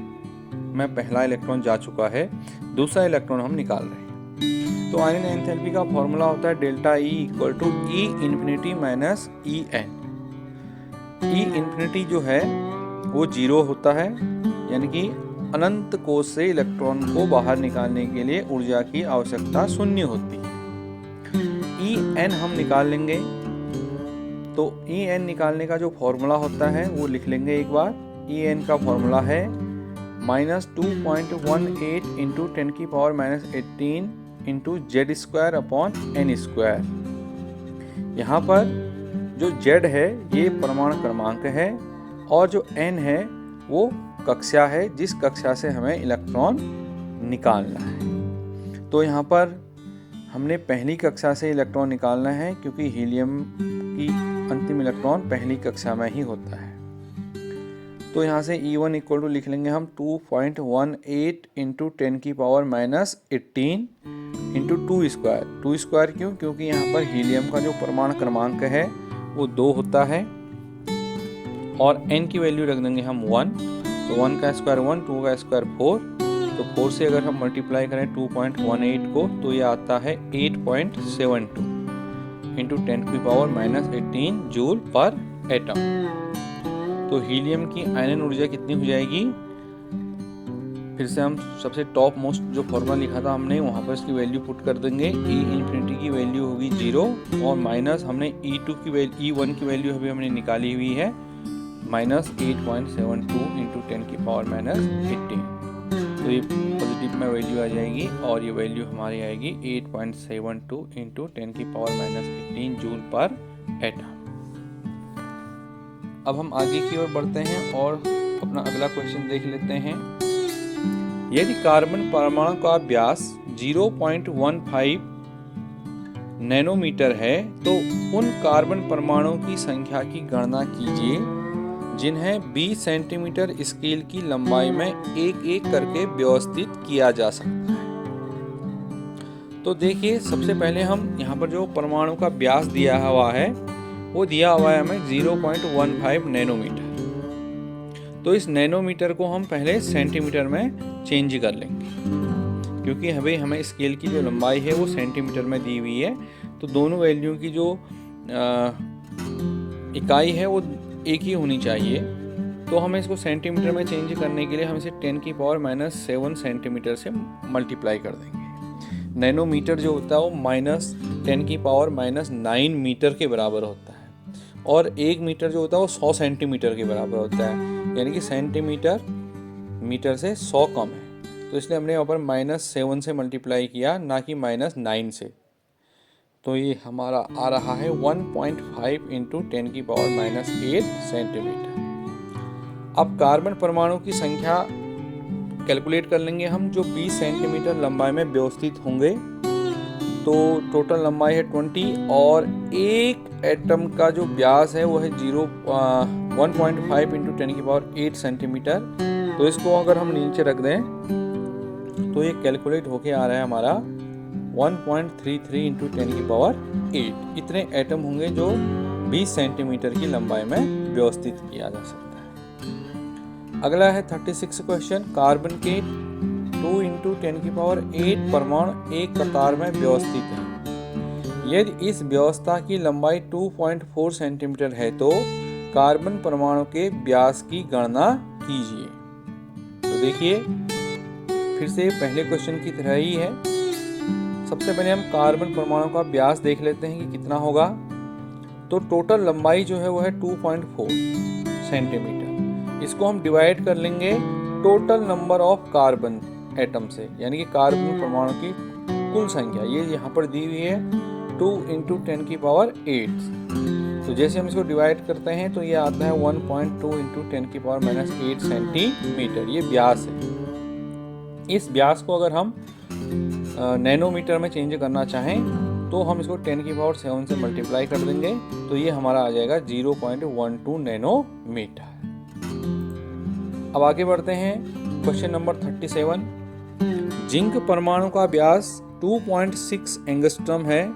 में पहला इलेक्ट्रॉन जा चुका है, दूसरा इलेक्ट्रॉन हम निकाल रहे हैं। तो आयनन एंथैल्पी का फॉर्मूला होता है delta E equal to E infinity minus EN। E infinity जो है वो 0 होता है, यानी कि अनंत कोश से इलेक्ट्रॉन को बाहर निकालने के लिए ऊर्जा की आवश्यकता 0 होती है। EN हम निकाल लेंगे, तो EN निकालने का जो फॉर्मूला होता है वो लिख लेंगे एक बार। EN का फॉर्मूला है -2.18 × 10⁻⁻18 Z square upon N square. यहाँ पर जो Z है ये परमाणु क्रमांक है और जो N है वो कक्षा है जिस कक्षा से हमें इलेक्ट्रॉन निकालना है। तो यहाँ पर हमने पहली कक्षा से इलेक्ट्रॉन निकालना है क्योंकि हीलियम की अंतिम इलेक्ट्रॉन पहली कक्षा में ही होता है। तो यहाँ से E1 इक्वल टू लिख लेंगे हम 2.18 × 10⁻⁻18 × 2 स्क्वायर। 2 स्क्वायर क्यों? क्योंकि यहाँ पर हीलियम का जो परमाणु क्रमांक है वो 2 होता है और N की वैल्यू रख देंगे हम 1। तो 1 का स्क्वायर 1, 2 का स्क्वायर 4। तो 4 से अगर हम मल्टीप्लाई करें 2.18 को तो ये आता है 8.72 × 10⁻⁻18 जूल पर एटम। तो हीलियम की आयनन ऊर्जा कितनी हो जाएगी? फिर से हम सबसे टॉप मोस्ट जो फॉर्मूला लिखा था हमने वहाँ पर इसकी वैल्यू पुट कर देंगे। E इन्फिनिटी की वैल्यू होगी 0 और माइनस हमने E2 की वैल्यू E1 की वैल्यू अभी हमने निकाली हुई है -8.72 × 10⁻⁻18। तो ये पॉजिटिव में वैल्यू आ जाएगी और ये वैल्यू हमारी आएगी 8.72 × 10⁻⁻18 जूल पर एटम। अब हम आगे की ओर बढ़ते हैं और अपना अगला क्वेश्चन देख लेते हैं। यदि कार्बन परमाणु का व्यास 0.15 नैनोमीटर है तो उन कार्बन परमाणुओं की संख्या की गणना कीजिए जिन्हें 20 सेंटीमीटर स्केल की लंबाई में एक एक करके व्यवस्थित किया जा सकता है। तो देखिए, सबसे पहले हम यहाँ पर जो परमाणु का व्यास दिया हुआ है वो दिया हुआ है हमें 0.15 नैनोमीटर। तो इस नैनोमीटर को हम पहले सेंटीमीटर में चेंज कर लेंगे, क्योंकि हमें स्केल की जो लंबाई है वो सेंटीमीटर में दी हुई है। तो दोनों वैल्यू की जो इकाई है वो एक ही होनी चाहिए। तो हमें इसको सेंटीमीटर में चेंज करने के लिए हम इसे 10⁻⁷ सेंटीमीटर से मल्टीप्लाई कर देंगे। नैनोमीटर जो होता है वो -10⁻⁹ मीटर के बराबर होता है, और 1 मीटर जो होता है वो 100 सेंटीमीटर के बराबर होता है, यानी कि सेंटीमीटर मीटर से 100 कम है। तो इसलिए हमने यहाँ पर -7 से मल्टीप्लाई किया, ना कि -9 से। तो ये हमारा आ रहा है 1.5 × 10⁻⁸ सेंटीमीटर। अब कार्बन परमाणु की संख्या कैलकुलेट कर लेंगे हम, जो 20 सेंटीमीटर लंबाई में व्यवस्थित होंगे। तो टोटल लंबाई है 20, और एक एटम का जो व्यास है वो है 1.5 × 10⁸ सेंटीमीटर। तो इसको अगर हम नीचे रख दें तो ये कैलकुलेट होके आ रहा है हमारा 1.33 × 10⁸। इतने एटम होंगे जो 20 सेंटीमीटर की लंबाई में व्यवस्थित किया जा सकता है। अगला है 36 क्वेश्चन। कार्बन के 2 × 10⁸ परमाणु एक कतार में व्यवस्थित हैं। यदि इस व्यवस्था की लंबाई 2.4 सेंटीमीटर है तो कार्बन परमाणु के व्यास की गणना कीजिए। तो देखिए, फिर से पहले क्वेश्चन की तरह ही है। सबसे पहले हम कार्बन परमाणु का व्यास देख लेते हैं कि कितना होगा। तो टोटल लंबाई जो है वो है 2.4 सेंटीमीटर। इसको हम डिवाइड कर लेंगे total number of carbon atom से, यानी कि कार्बन परमाणु की कुल संख्या। ये यहाँ पर दी हुई है 2 × 10⁸। तो जैसे हम इसको डिवाइड करते हैं तो ये आता है 1.2 × 10⁻⁸ सेंटीमीटर। ये व्यास है। इस व्यास को अगर हम नैनोमीटर में चेंज करना चाहें तो हम इसको 10⁻⁷ से मल्टीप्लाई कर देंगे। तो ये हमारा आ जाएगा 0.12 नैनोमीटर। अब आगे बढ़ते हैं। Question number 37। जिंक परमाणु का व्यास 2.6 एंगस्ट्रम है।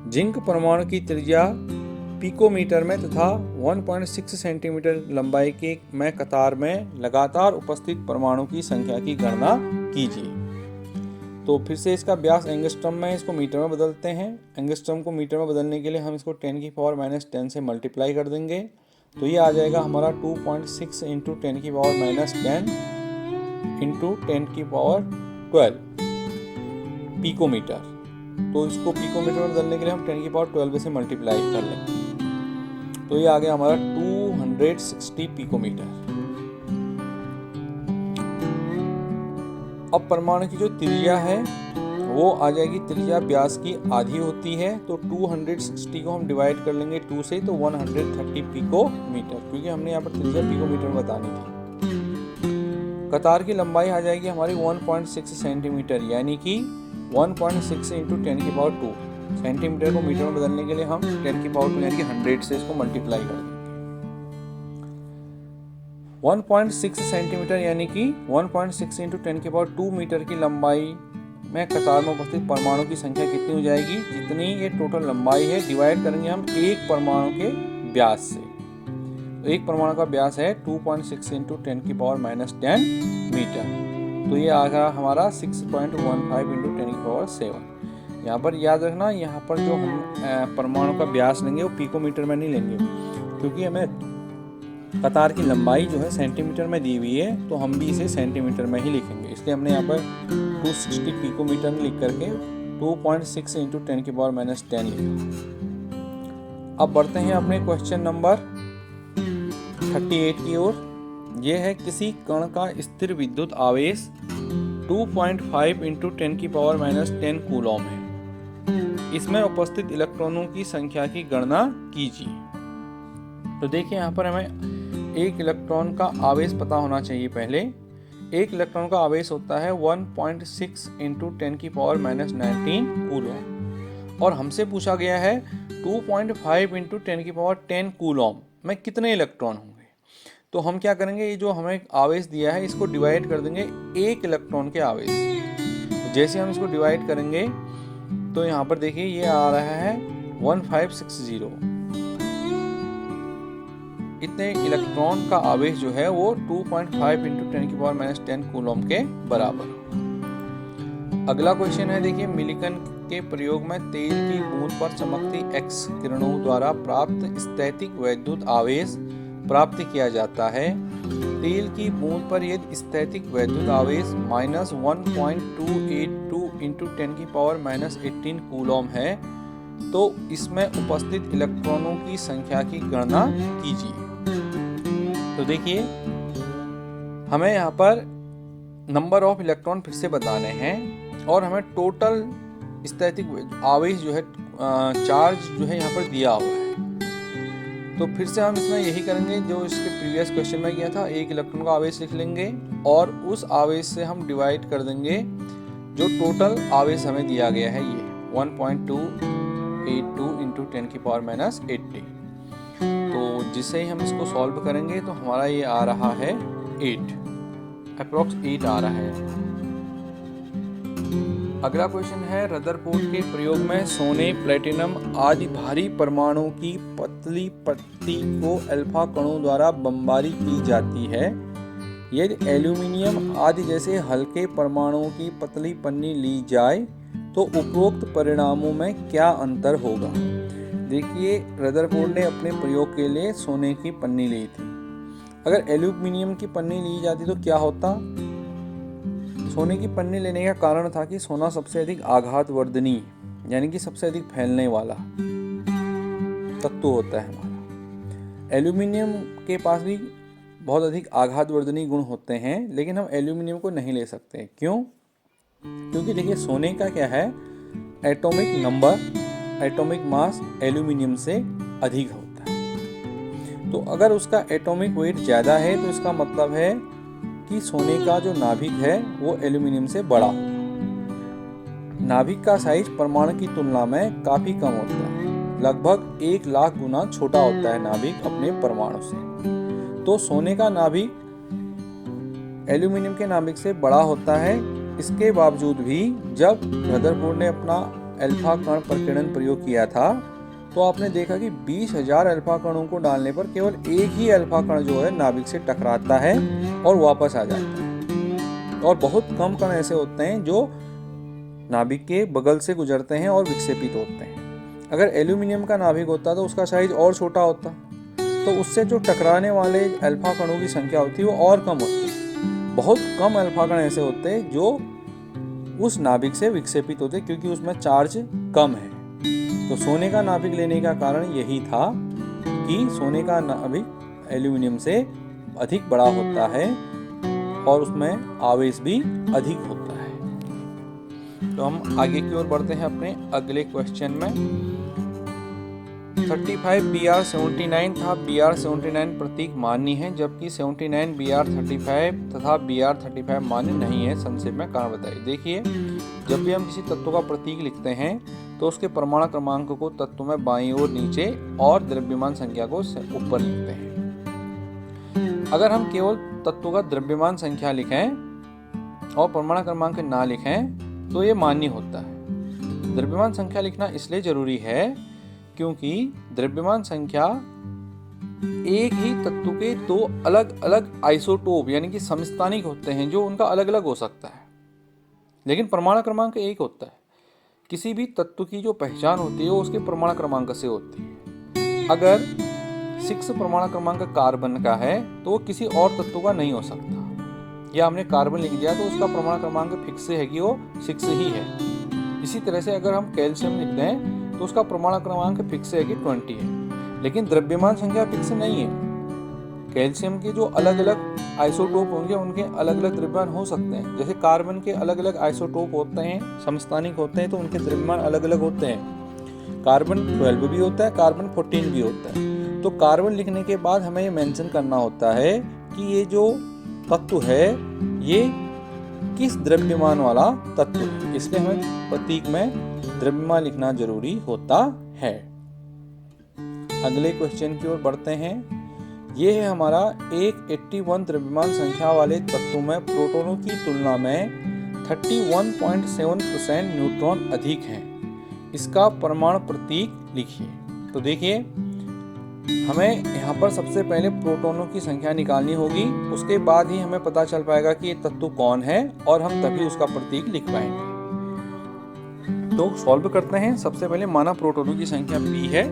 जिंक परमाणु की त्रिज्या पिकोमीटर में तथा 1.6 सेंटीमीटर लंबाई के में कतार में लगातार उपस्थित परमाणु की संख्या की गणना कीजिए। तो फिर से इसका व्यास एंगस्ट्रम में, इसको मीटर में बदलते हैं। एंगस्ट्रम को मीटर में बदलने के लिए हम इसको 10⁻⁻10 से मल्टीप्लाई कर देंगे। तो ये आ जाएगा हमारा 2.6 × 10⁻⁻10 × 10⁻12 पिकोमीटर। तो इसको पिकोमीटर में बदलने के लिए हम 10⁻12 से मल्टीप्लाई कर लेंगे। तो ये आ गया हमारा 260 पिकोमीटर। अब परमाणु की जो त्रिज्या है वो आ जाएगी, त्रिज्या व्यास की आधी होती है। तो 260 को हम डिवाइड कर लेंगे 2 से, तो 130 पिकोमीटर, क्योंकि हमने यहाँ पर त्रिज्या पिकोमीटर में बतानी थी। कतार की लंबाई आ जाएगी हमारी 1.6 सेंटीमीटर, यानी कि 1.6 × 10⁻²। सेंटीमीटर को मीटर में बदलने के लिए हम 10⁻² यानी कि 100 से इसको मल्टीप्लाई कर देंगे। 1.6 सेंटीमीटर यानी कि 1.6 × 10⁻² मीटर की लंबाई में कतार में उपस्थित परमाणु की संख्या कितनी हो जाएगी, जितनी ये टोटल लंबाई है, डिवाइड करेंगे हम एक परमाणु के व्यास से। तो एक परमाणु का व्यास है 2.6 × 10⁻⁻10 मीटर। तो ये आ गया हमारा 6.15 × 10⁻⁷। यहाँ पर याद रखना, यहाँ पर जो हम परमाणु का व्यास लेंगे वो पिकोमीटर में नहीं लेंगे, क्योंकि हमें कतार की लंबाई जो है सेंटीमीटर में दी हुई है, तो हम भी इसे सेंटीमीटर में ही लिखेंगे। इसलिए हमने यहाँ पर 260 पिकोमीटर में लिख करके 2.6 × 10⁻⁻10 लिखा। अब बढ़ते हैं अपने क्वेश्चन नंबर 38 की ओर। यह है किसी कण का स्थिर विद्युत आवेश 2.5 × 10⁻⁻10 कूलॉम है। इसमें उपस्थित इलेक्ट्रॉनों की संख्या की गणना कीजिए। तो देखिए, यहाँ पर हमें एक इलेक्ट्रॉन का आवेश पता होना चाहिए। पहले एक इलेक्ट्रॉन का आवेश होता है 1.6 × 10⁻⁻19 कूलॉम, और हमसे पूछा गया है 2.5 इंटू 10 कूलॉम में कितने इलेक्ट्रॉन होंगे। तो हम क्या करेंगे, ये जो हमें आवेश दिया है इसको डिवाइड कर देंगे एक इलेक्ट्रॉन के आवेश। तो जैसे हम इसको डिवाइड करेंगे तो यहाँ पर देखिए ये आ रहा है 1560। इतने इलेक्ट्रॉन का आवेश जो है वो 2.5 इंटू 10 कूलॉम के बराबर। अगला क्वेश्चन है, देखिए मिलिकन के प्रयोग में तेल की बूंद पर चमकती एक्स किरणों द्वारा प्राप्त स्थैतिक वैद्युत आवेश प्राप्त किया जाता है। तेल की बूंद पर यदि स्थैतिक वैद्युत आवेश -1.282 इंटू 10⁻⁻18 कूलॉम है तो इसमें उपस्थित इलेक्ट्रॉनों की संख्या की गणना कीजिए। तो देखिए हमें यहाँ पर नंबर ऑफ इलेक्ट्रॉन फिर से बताने हैं और हमें टोटल स्थैतिक आवेश जो है चार्ज जो है यहाँ पर दिया हुआ है। तो फिर से हम इसमें यही करेंगे जो इसके प्रीवियस क्वेश्चन में किया था, एक इलेक्ट्रॉन का आवेश लिख लेंगे और उस आवेश से हम डिवाइड कर देंगे जो टोटल आवेश हमें दिया गया है ये 1.282 इंटू 10⁻⁻80। तो जिससे ही हम इसको सॉल्व करेंगे तो हमारा ये आ रहा है 8, अप्रॉक्स 8 आ रहा है। अगला क्वेश्चन है, रदरफोर्ड के प्रयोग में सोने, प्लेटिनम आदि भारी परमाणु की पतली पट्टी को अल्फा कणों द्वारा बमबारी की जाती है। यदि एल्यूमिनियम आदि जैसे हल्के परमाणुओं की पतली पन्नी ली जाए तो उपरोक्त परिणामों में क्या अंतर होगा। देखिए रदरफोर्ड ने अपने प्रयोग के लिए सोने की पन्नी ली थी। अगर एल्यूमिनियम की पन्नी ली जाती तो क्या होता। सोने की पन्नी लेने का कारण था कि सोना सबसे अधिक आघातवर्धनी यानी कि सबसे अधिक फैलने वाला तत्व होता है हमारा। एल्यूमिनियम के पास भी बहुत अधिक आघातवर्धनी गुण होते हैं, लेकिन हम एल्यूमिनियम को नहीं ले सकते। क्यों? क्योंकि देखिए सोने का क्या है, atomic number, atomic mass aluminium से अधिक होता है। तो अगर उसका एटॉमिक वेट ज़्यादा है तो इसका मतलब है कि सोने का जो नाभिक है वो एल्यूमिनियम से बड़ा होगा। नाभिक का साइज परमाणु की तुलना में काफी कम होता है, लगभग 1 लाख गुना छोटा होता है नाभिक अपने परमाणु से। तो सोने का नाभिक एल्यूमिनियम के नाभिक से बड़ा होता है। इसके बावजूद भी जब रदरफोर्ड ने अपना अल्फा कण प्रकीर्णन प्रयोग किया था तो आपने देखा कि 20,000 अल्फा कणों को डालने पर केवल एक ही अल्फा कण जो है नाभिक से टकराता है और वापस आ जाता है। और बहुत कम कण ऐसे होते हैं जो नाभिक के बगल से गुजरते हैं और विक्षेपित होते हैं। अगर एल्यूमिनियम का नाभिक होता तो उसका साइज और छोटा होता, तो उससे जो टकराने वाले अल्फा कणों की संख्या होती है वो और कम होती। बहुत कम अल्फा कण ऐसे होते हैं जो उस नाभिक से विक्षेपित होते क्योंकि उसमें चार्ज कम है। तो सोने का नाभिक लेने का कारण यही था कि सोने का नाभिक एल्यूमिनियम से अधिक बड़ा होता है और उसमें आवेश भी अधिक होता है। तो हम आगे की ओर बढ़ते हैं अपने अगले क्वेश्चन में। 35 Br79 था Br79 प्रतीक मान्य है, जबकि 79 Br35 तथा Br35 मान्य नहीं है। संक्षेप में कारण बताइए। देखिए जब भी हम किसी तत्व का प्रतीक लिखते हैं तो उसके परमाणु क्रमांक को तत्व में बाईं ओर नीचे और द्रव्यमान संख्या को ऊपर लिखते हैं। अगर हम केवल तत्व का द्रव्यमान संख्या लिखें और परमाणु क्रमांक ना लिखें तो ये मान्य होता है। द्रव्यमान संख्या लिखना इसलिए जरूरी है क्योंकि द्रव्यमान संख्या एक ही तत्व के दो अलग अलग आइसोटोप यानी कि समस्थानिक होते हैं जो उनका अलग अलग हो सकता है, लेकिन परमाणु क्रमांक एक होता है। किसी भी तत्व की जो पहचान होती है वो उसके परमाणु क्रमांक से होती है। अगर 6 परमाणु क्रमांक कार्बन का है तो वो किसी और तत्व का नहीं हो सकता। या हमने कार्बन लिख दिया तो उसका परमाणु क्रमांक फिक्स है कि वो 6 ही है। इसी तरह से अगर हम कैल्शियम लिखते हैं तो उसका परमाणु क्रमांक फिक्स है कि 20 है, लेकिन द्रव्यमान संख्या फिक्स नहीं है। कैल्शियम के जो अलग अलग आइसोटोप होंगे उनके अलग अलग द्रव्यमान हो सकते हैं। जैसे कार्बन के अलग अलग आइसोटोप होते हैं, समस्थानिक होते हैं, तो उनके द्रव्यमान अलग अलग होते हैं। कार्बन 12 भी होता है, कार्बन 14 भी होता है। तो कार्बन लिखने के बाद हमें ये मेंशन करना होता है कि ये जो तत्व है ये किस द्रव्यमान वाला तत्व है। इसलिए हमें प्रतीक में द्रव्यमान लिखना जरूरी होता है। अगले क्वेश्चन की ओर बढ़ते हैं। ये है हमारा एक 81 द्रव्यमान संख्या वाले तत्व में प्रोटॉनों की तुलना में 31.7% न्यूट्रॉन अधिक हैं। इसका परमाणु प्रतीक लिखिए। तो देखिए, हमें यहाँ पर सबसे पहले प्रोटॉनों की संख्या निकालनी होगी, उसके बाद ही हमें पता चल पाएगा कि ये तत्व कौन है और हम तभी उसका प्रतीक लिख पाएंगे। तो सॉल्व करते हैं। सबसे पहले माना प्रोटॉनों की संख्या p है,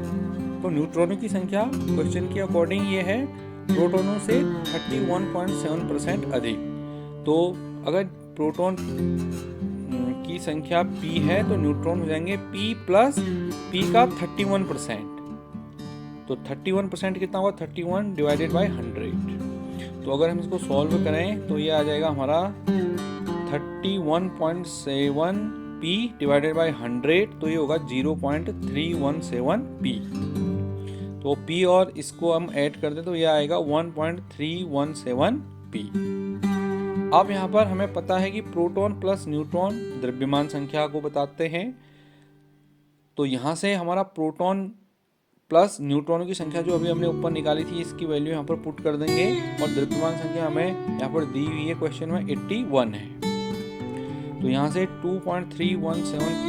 तो न्यूट्रॉनों की संख्या क्वेश्चन के अकॉर्डिंग ये है प्रोटॉनों से 31.7% अधिक। तो अगर प्रोटॉन की संख्या p है तो न्यूट्रॉन हो जाएंगे p प्लस p का 31%। तो 31% कितना हुआ? 31 डिवाइडेड बाय 100। तो अगर हम इसको सॉल्व करें तो ये आ जाएगा हमारा 31.7 p डिवाइडेड बाय 100, तो ये होगा 0.317 p। तो p और इसको हम ऐड कर दें तो ये आएगा 1.317 p। अब यहाँ पर हमें पता है कि प्रोटॉन प्लस न्यूट्रॉन द्रव्यमान संख्या को बताते हैं। तो यहाँ से हमारा प्रोटॉन प्लस न्यूट्रॉनों की संख्या जो अभी हमने ऊपर निकाली थी, इसकी वैल्यू यहाँ पर पुट कर देंगे और द्रव्यमान संख्या हमें यहाँ पर दी हुई है क्वेश्चन में 81 है। तो यहाँ से 2.317 p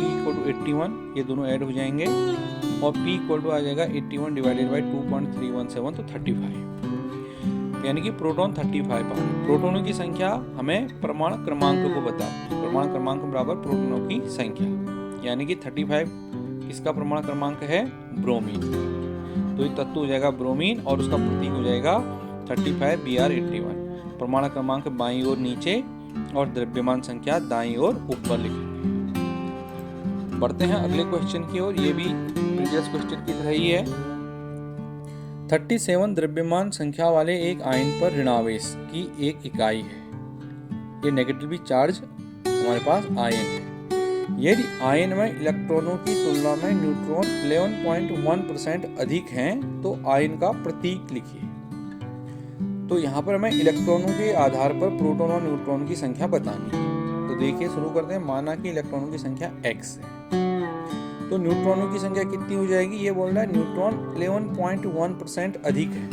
इक्वल टू 81, ये दोनों ऐड हो जाएंगे और p इक्वल टू आ जाएगा 81 डिवाइडेड बाई 2.317, तो 35। यानी कि प्रोटॉन 35 पाए। प्रोटॉनों की संख्या हमें परमाणु क्रमांक को बताती है। परमाणु क्रमांक बराबर प्रोटॉनों की संख्या, यानी कि 35 इसका परमाणु क्रमांक है ब्रोमीन। तो ये तत्व हो जाएगा ब्रोमीन और उसका प्रतीक हो जाएगा 35 Br81। परमाणु क्रमांक बाईं ओर नीचे और द्रव्यमान संख्या दाईं ओर ऊपर लिखेंगे। बढ़ते हैं अगले क्वेश्चन की ओर। ये भी प्रीवियस क्वेश्चन की तरह ही है। 37 द्रव्यमान संख्या वाले एक आयन पर ऋणावेश की एक इकाई है। ये नेगेटिवली चार्ज हमारे पास आयन है। यदि आयन में इलेक्ट्रॉनों की तुलना में न्यूट्रॉन 11.1% अधिक हैं तो आयन का प्रतीक लिखिए। तो यहाँ पर हमें इलेक्ट्रॉनों के आधार पर प्रोटॉन और न्यूट्रॉन की संख्या बतानी है। तो देखिए, शुरू करते हैं। माना कि इलेक्ट्रॉनों की संख्या x है, तो न्यूट्रॉनों की संख्या कितनी हो जाएगी? ये बोल रहा है न्यूट्रॉन 11.1% अधिक है,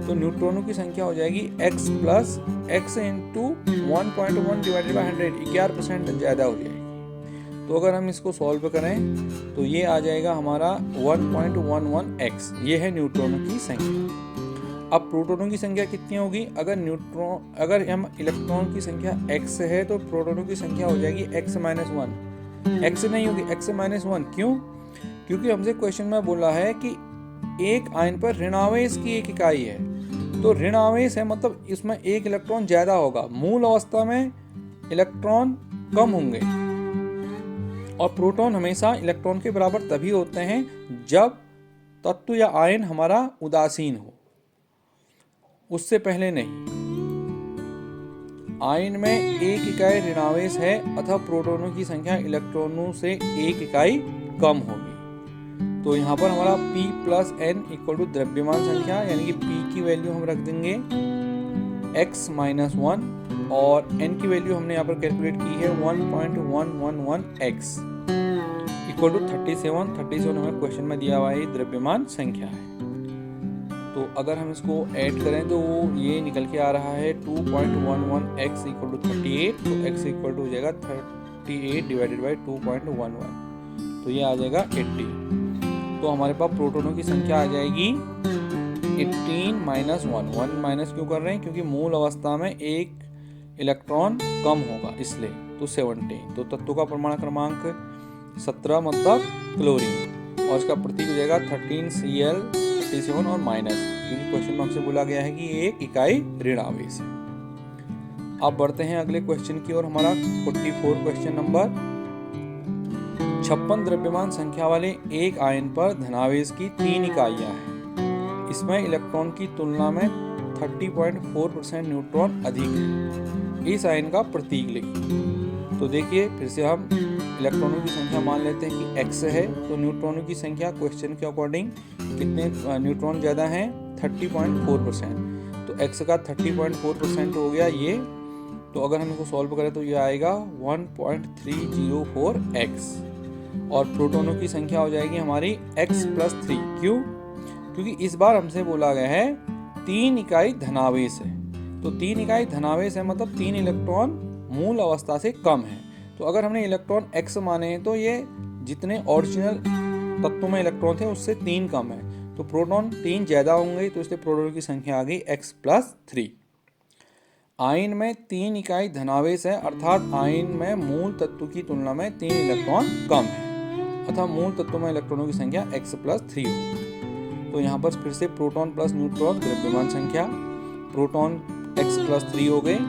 तो न्यूट्रॉनों की संख्या हो जाएगी x plus x into 1.1 divided by 100, 11% ज़्यादा हो जाएगी। तो अगर हम इसको सॉल्व करें तो ये आ जाएगा हमारा 1.11x, ये है न्यूट्रॉनों की संख्या। अब प्रोटॉनों की संख्या कितनी होगी? अगर हम इलेक्ट्रॉन की संख्या x है तो प्रोटॉनों की संख्या हो जाएगी x माइनस 1। x नहीं होगी, x माइनस 1। क्यों? क्योंकि हमसे क्वेश्चन में बोला है कि एक आयन पर ऋणावेश की एक इकाई है। तो ऋणावेश है मतलब इसमें एक इलेक्ट्रॉन ज्यादा होगा। मूल अवस्था में इलेक्ट्रॉन कम होंगे और प्रोटॉन हमेशा इलेक्ट्रॉन के बराबर तभी होते हैं जब तत्व या आयन हमारा उदासीन हो, उससे पहले नहीं। आयन में एक इकाई ऋणावेश है अतः प्रोटॉनों की संख्या इलेक्ट्रॉनों से एक इकाई कम होगी। तो यहाँ पर हमारा p plus n equal to द्रव्यमान संख्या, यानी कि p की वैल्यू हम रख देंगे x माइनस 1 और n की वैल्यू हमने यहाँ पर कैलकुलेट की है 1.111x इक्वल टू 37 हमें क्वेश्चन में दिया हुआ है द्रव्यमान संख्या है। तो अगर हम इसको ऐड करें तो ये निकल के आ रहा है 2.11x इक्वल टू 38, तो x इक्वल टू हो जाएगा 38 डिवाइडेड बाई 2.11, तो ये आ जाएगा 80। तो हमारे पास प्रोटॉनों की संख्या आ जाएगी 18 माइनस 1 माइनस क्यों कर रहे हैं? क्योंकि मूल अवस्था में एक इलेक्ट्रॉन कम होगा इसलिए। तो 17, तो तत्व का परमाणु क्रमांक 17 मतलब क्लोरीन और इसका प्रतीक हो जाएगा 13Cl37 और माइनस, क्योंकि क्वेश्चन में हमसे बोला गया है कि ये एक इकाई ऋणावेश है। अब बढ़ते हैं अगले क्वेश्चन की ओर। हमारा 44 क्वेश्चन नंबर। 56 द्रव्यमान संख्या वाले एक आयन पर धनावेश की 3 इकाइयां हैं। इसमें इलेक्ट्रॉन की तुलना में 30.4% न्यूट्रॉन अधिक है। इस आयन का प्रतीक लिखिए। तो देखिए, फिर से हम इलेक्ट्रॉनों की संख्या मान लेते हैं कि x है, तो न्यूट्रॉनों की संख्या क्वेश्चन के अकॉर्डिंग कितने न्यूट्रॉन ज़्यादा हैं? 30.4%। तो x का 30.4% हो गया ये। तो अगर हम इसको सॉल्व करें तो ये आएगा 1.304x। और प्रोटॉनों की संख्या हो जाएगी हमारी x+3। क्यों? क्योंकि इस बार हमसे बोला गया है 3 इकाई धनावेश है, तो 3 इकाई धनावेश है मतलब 3 इलेक्ट्रॉन मूल अवस्था से कम है। तो अगर हमने इलेक्ट्रॉन x माने हैं तो ये जितने ओरिजिनल तत्वों में इलेक्ट्रॉन थे उससे 3 कम है, तो प्रोटॉन 3 ज़्यादा होंगे, तो इसलिए प्रोटॉन की संख्या आ गई x+3। आयन में 3 इकाई धनावेश है, अर्थात आयन में मूल तत्व की तुलना में 3 इलेक्ट्रॉन कम है, अतः मूल तत्वों में इलेक्ट्रॉनों की संख्या x+3 होगी। तो यहाँ पर फिर से प्रोटॉन प्लस न्यूट्रॉन द्रव्यमान संख्या, प्रोटॉन x+3 हो गए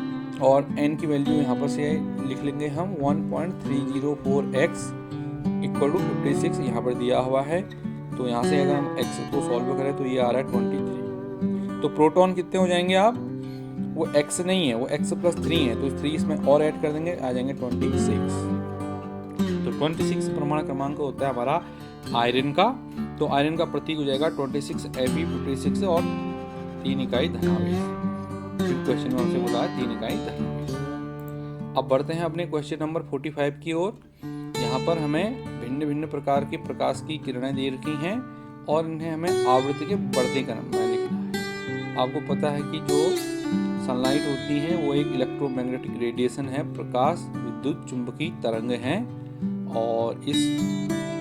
और n की वैल्यू यहाँ पर से लिख लेंगे हम 1.304x इक्वल टू 56 यहाँ पर दिया हुआ है। तो यहाँ से अगर हम x को सॉल्व करें तो ये आ रहा है 23। तो प्रोटॉन कितने हो जाएंगे आप, वो x नहीं है, वो x+3 है, तो 3 इसमें और ऐड कर देंगे, आ जाएंगे 26। तो 26 परमाणु क्रमांक होता है हमारा आयरन का। तो आयरन का प्रतीक हो जाएगा 26 Fe 26 और 3 इकाई धनावेश। क्वेश्चन में हमसे बोला है 3 इकाई धनावेश। अब बढ़ते हैं अपने क्वेश्चन नंबर 45 की ओर। यहाँ पर हमें भिन्न भिन्न प्रकार के प्रकाश की किरणें दे रखी हैं और इन्हें हमें आवृत्ति के बढ़ते क्रम में लिखना है। आपको पता है कि जो सनलाइट होती है वो एक इलेक्ट्रोमैग्नेटिक रेडिएशन है, प्रकाश विद्युत चुंबकीय तरंग हैं, और इस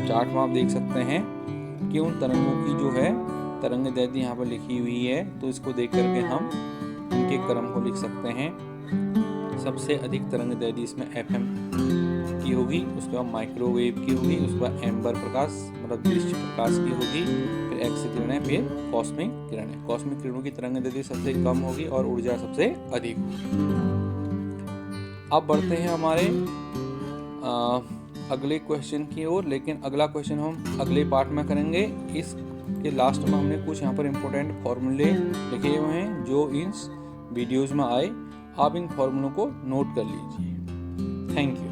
चार्ट में आप देख सकते हैं कि उन तरंगों की जो है तरंग दैर्ध्य यहाँ पर लिखी हुई है। तो इसको देख करके हम इनके क्रम को लिख सकते हैं। सबसे अधिक तरंग दैर्ध्य इसमें FM की होगी, उसके बाद माइक्रोवेव की होगी, उसके बाद एम्बर प्रकाश मतलब दृश्य प्रकाश की होगी, फिर एक्स किरणें, फिर कॉस्मिक किरणें। कॉस्मिक किरणों की तरंग दैर्ध्य सबसे कम होगी और ऊर्जा सबसे अधिक होगी। अब बढ़ते हैं हमारे अगले क्वेश्चन की ओर, लेकिन अगला क्वेश्चन हम अगले पार्ट में करेंगे। इसके लास्ट में हमने कुछ यहाँ पर इम्पोर्टेंट फॉर्मूले लिखे हुए हैं जो इन वीडियोज़ में आए, आप इन फॉर्मूलों को नोट कर लीजिए। Thank you.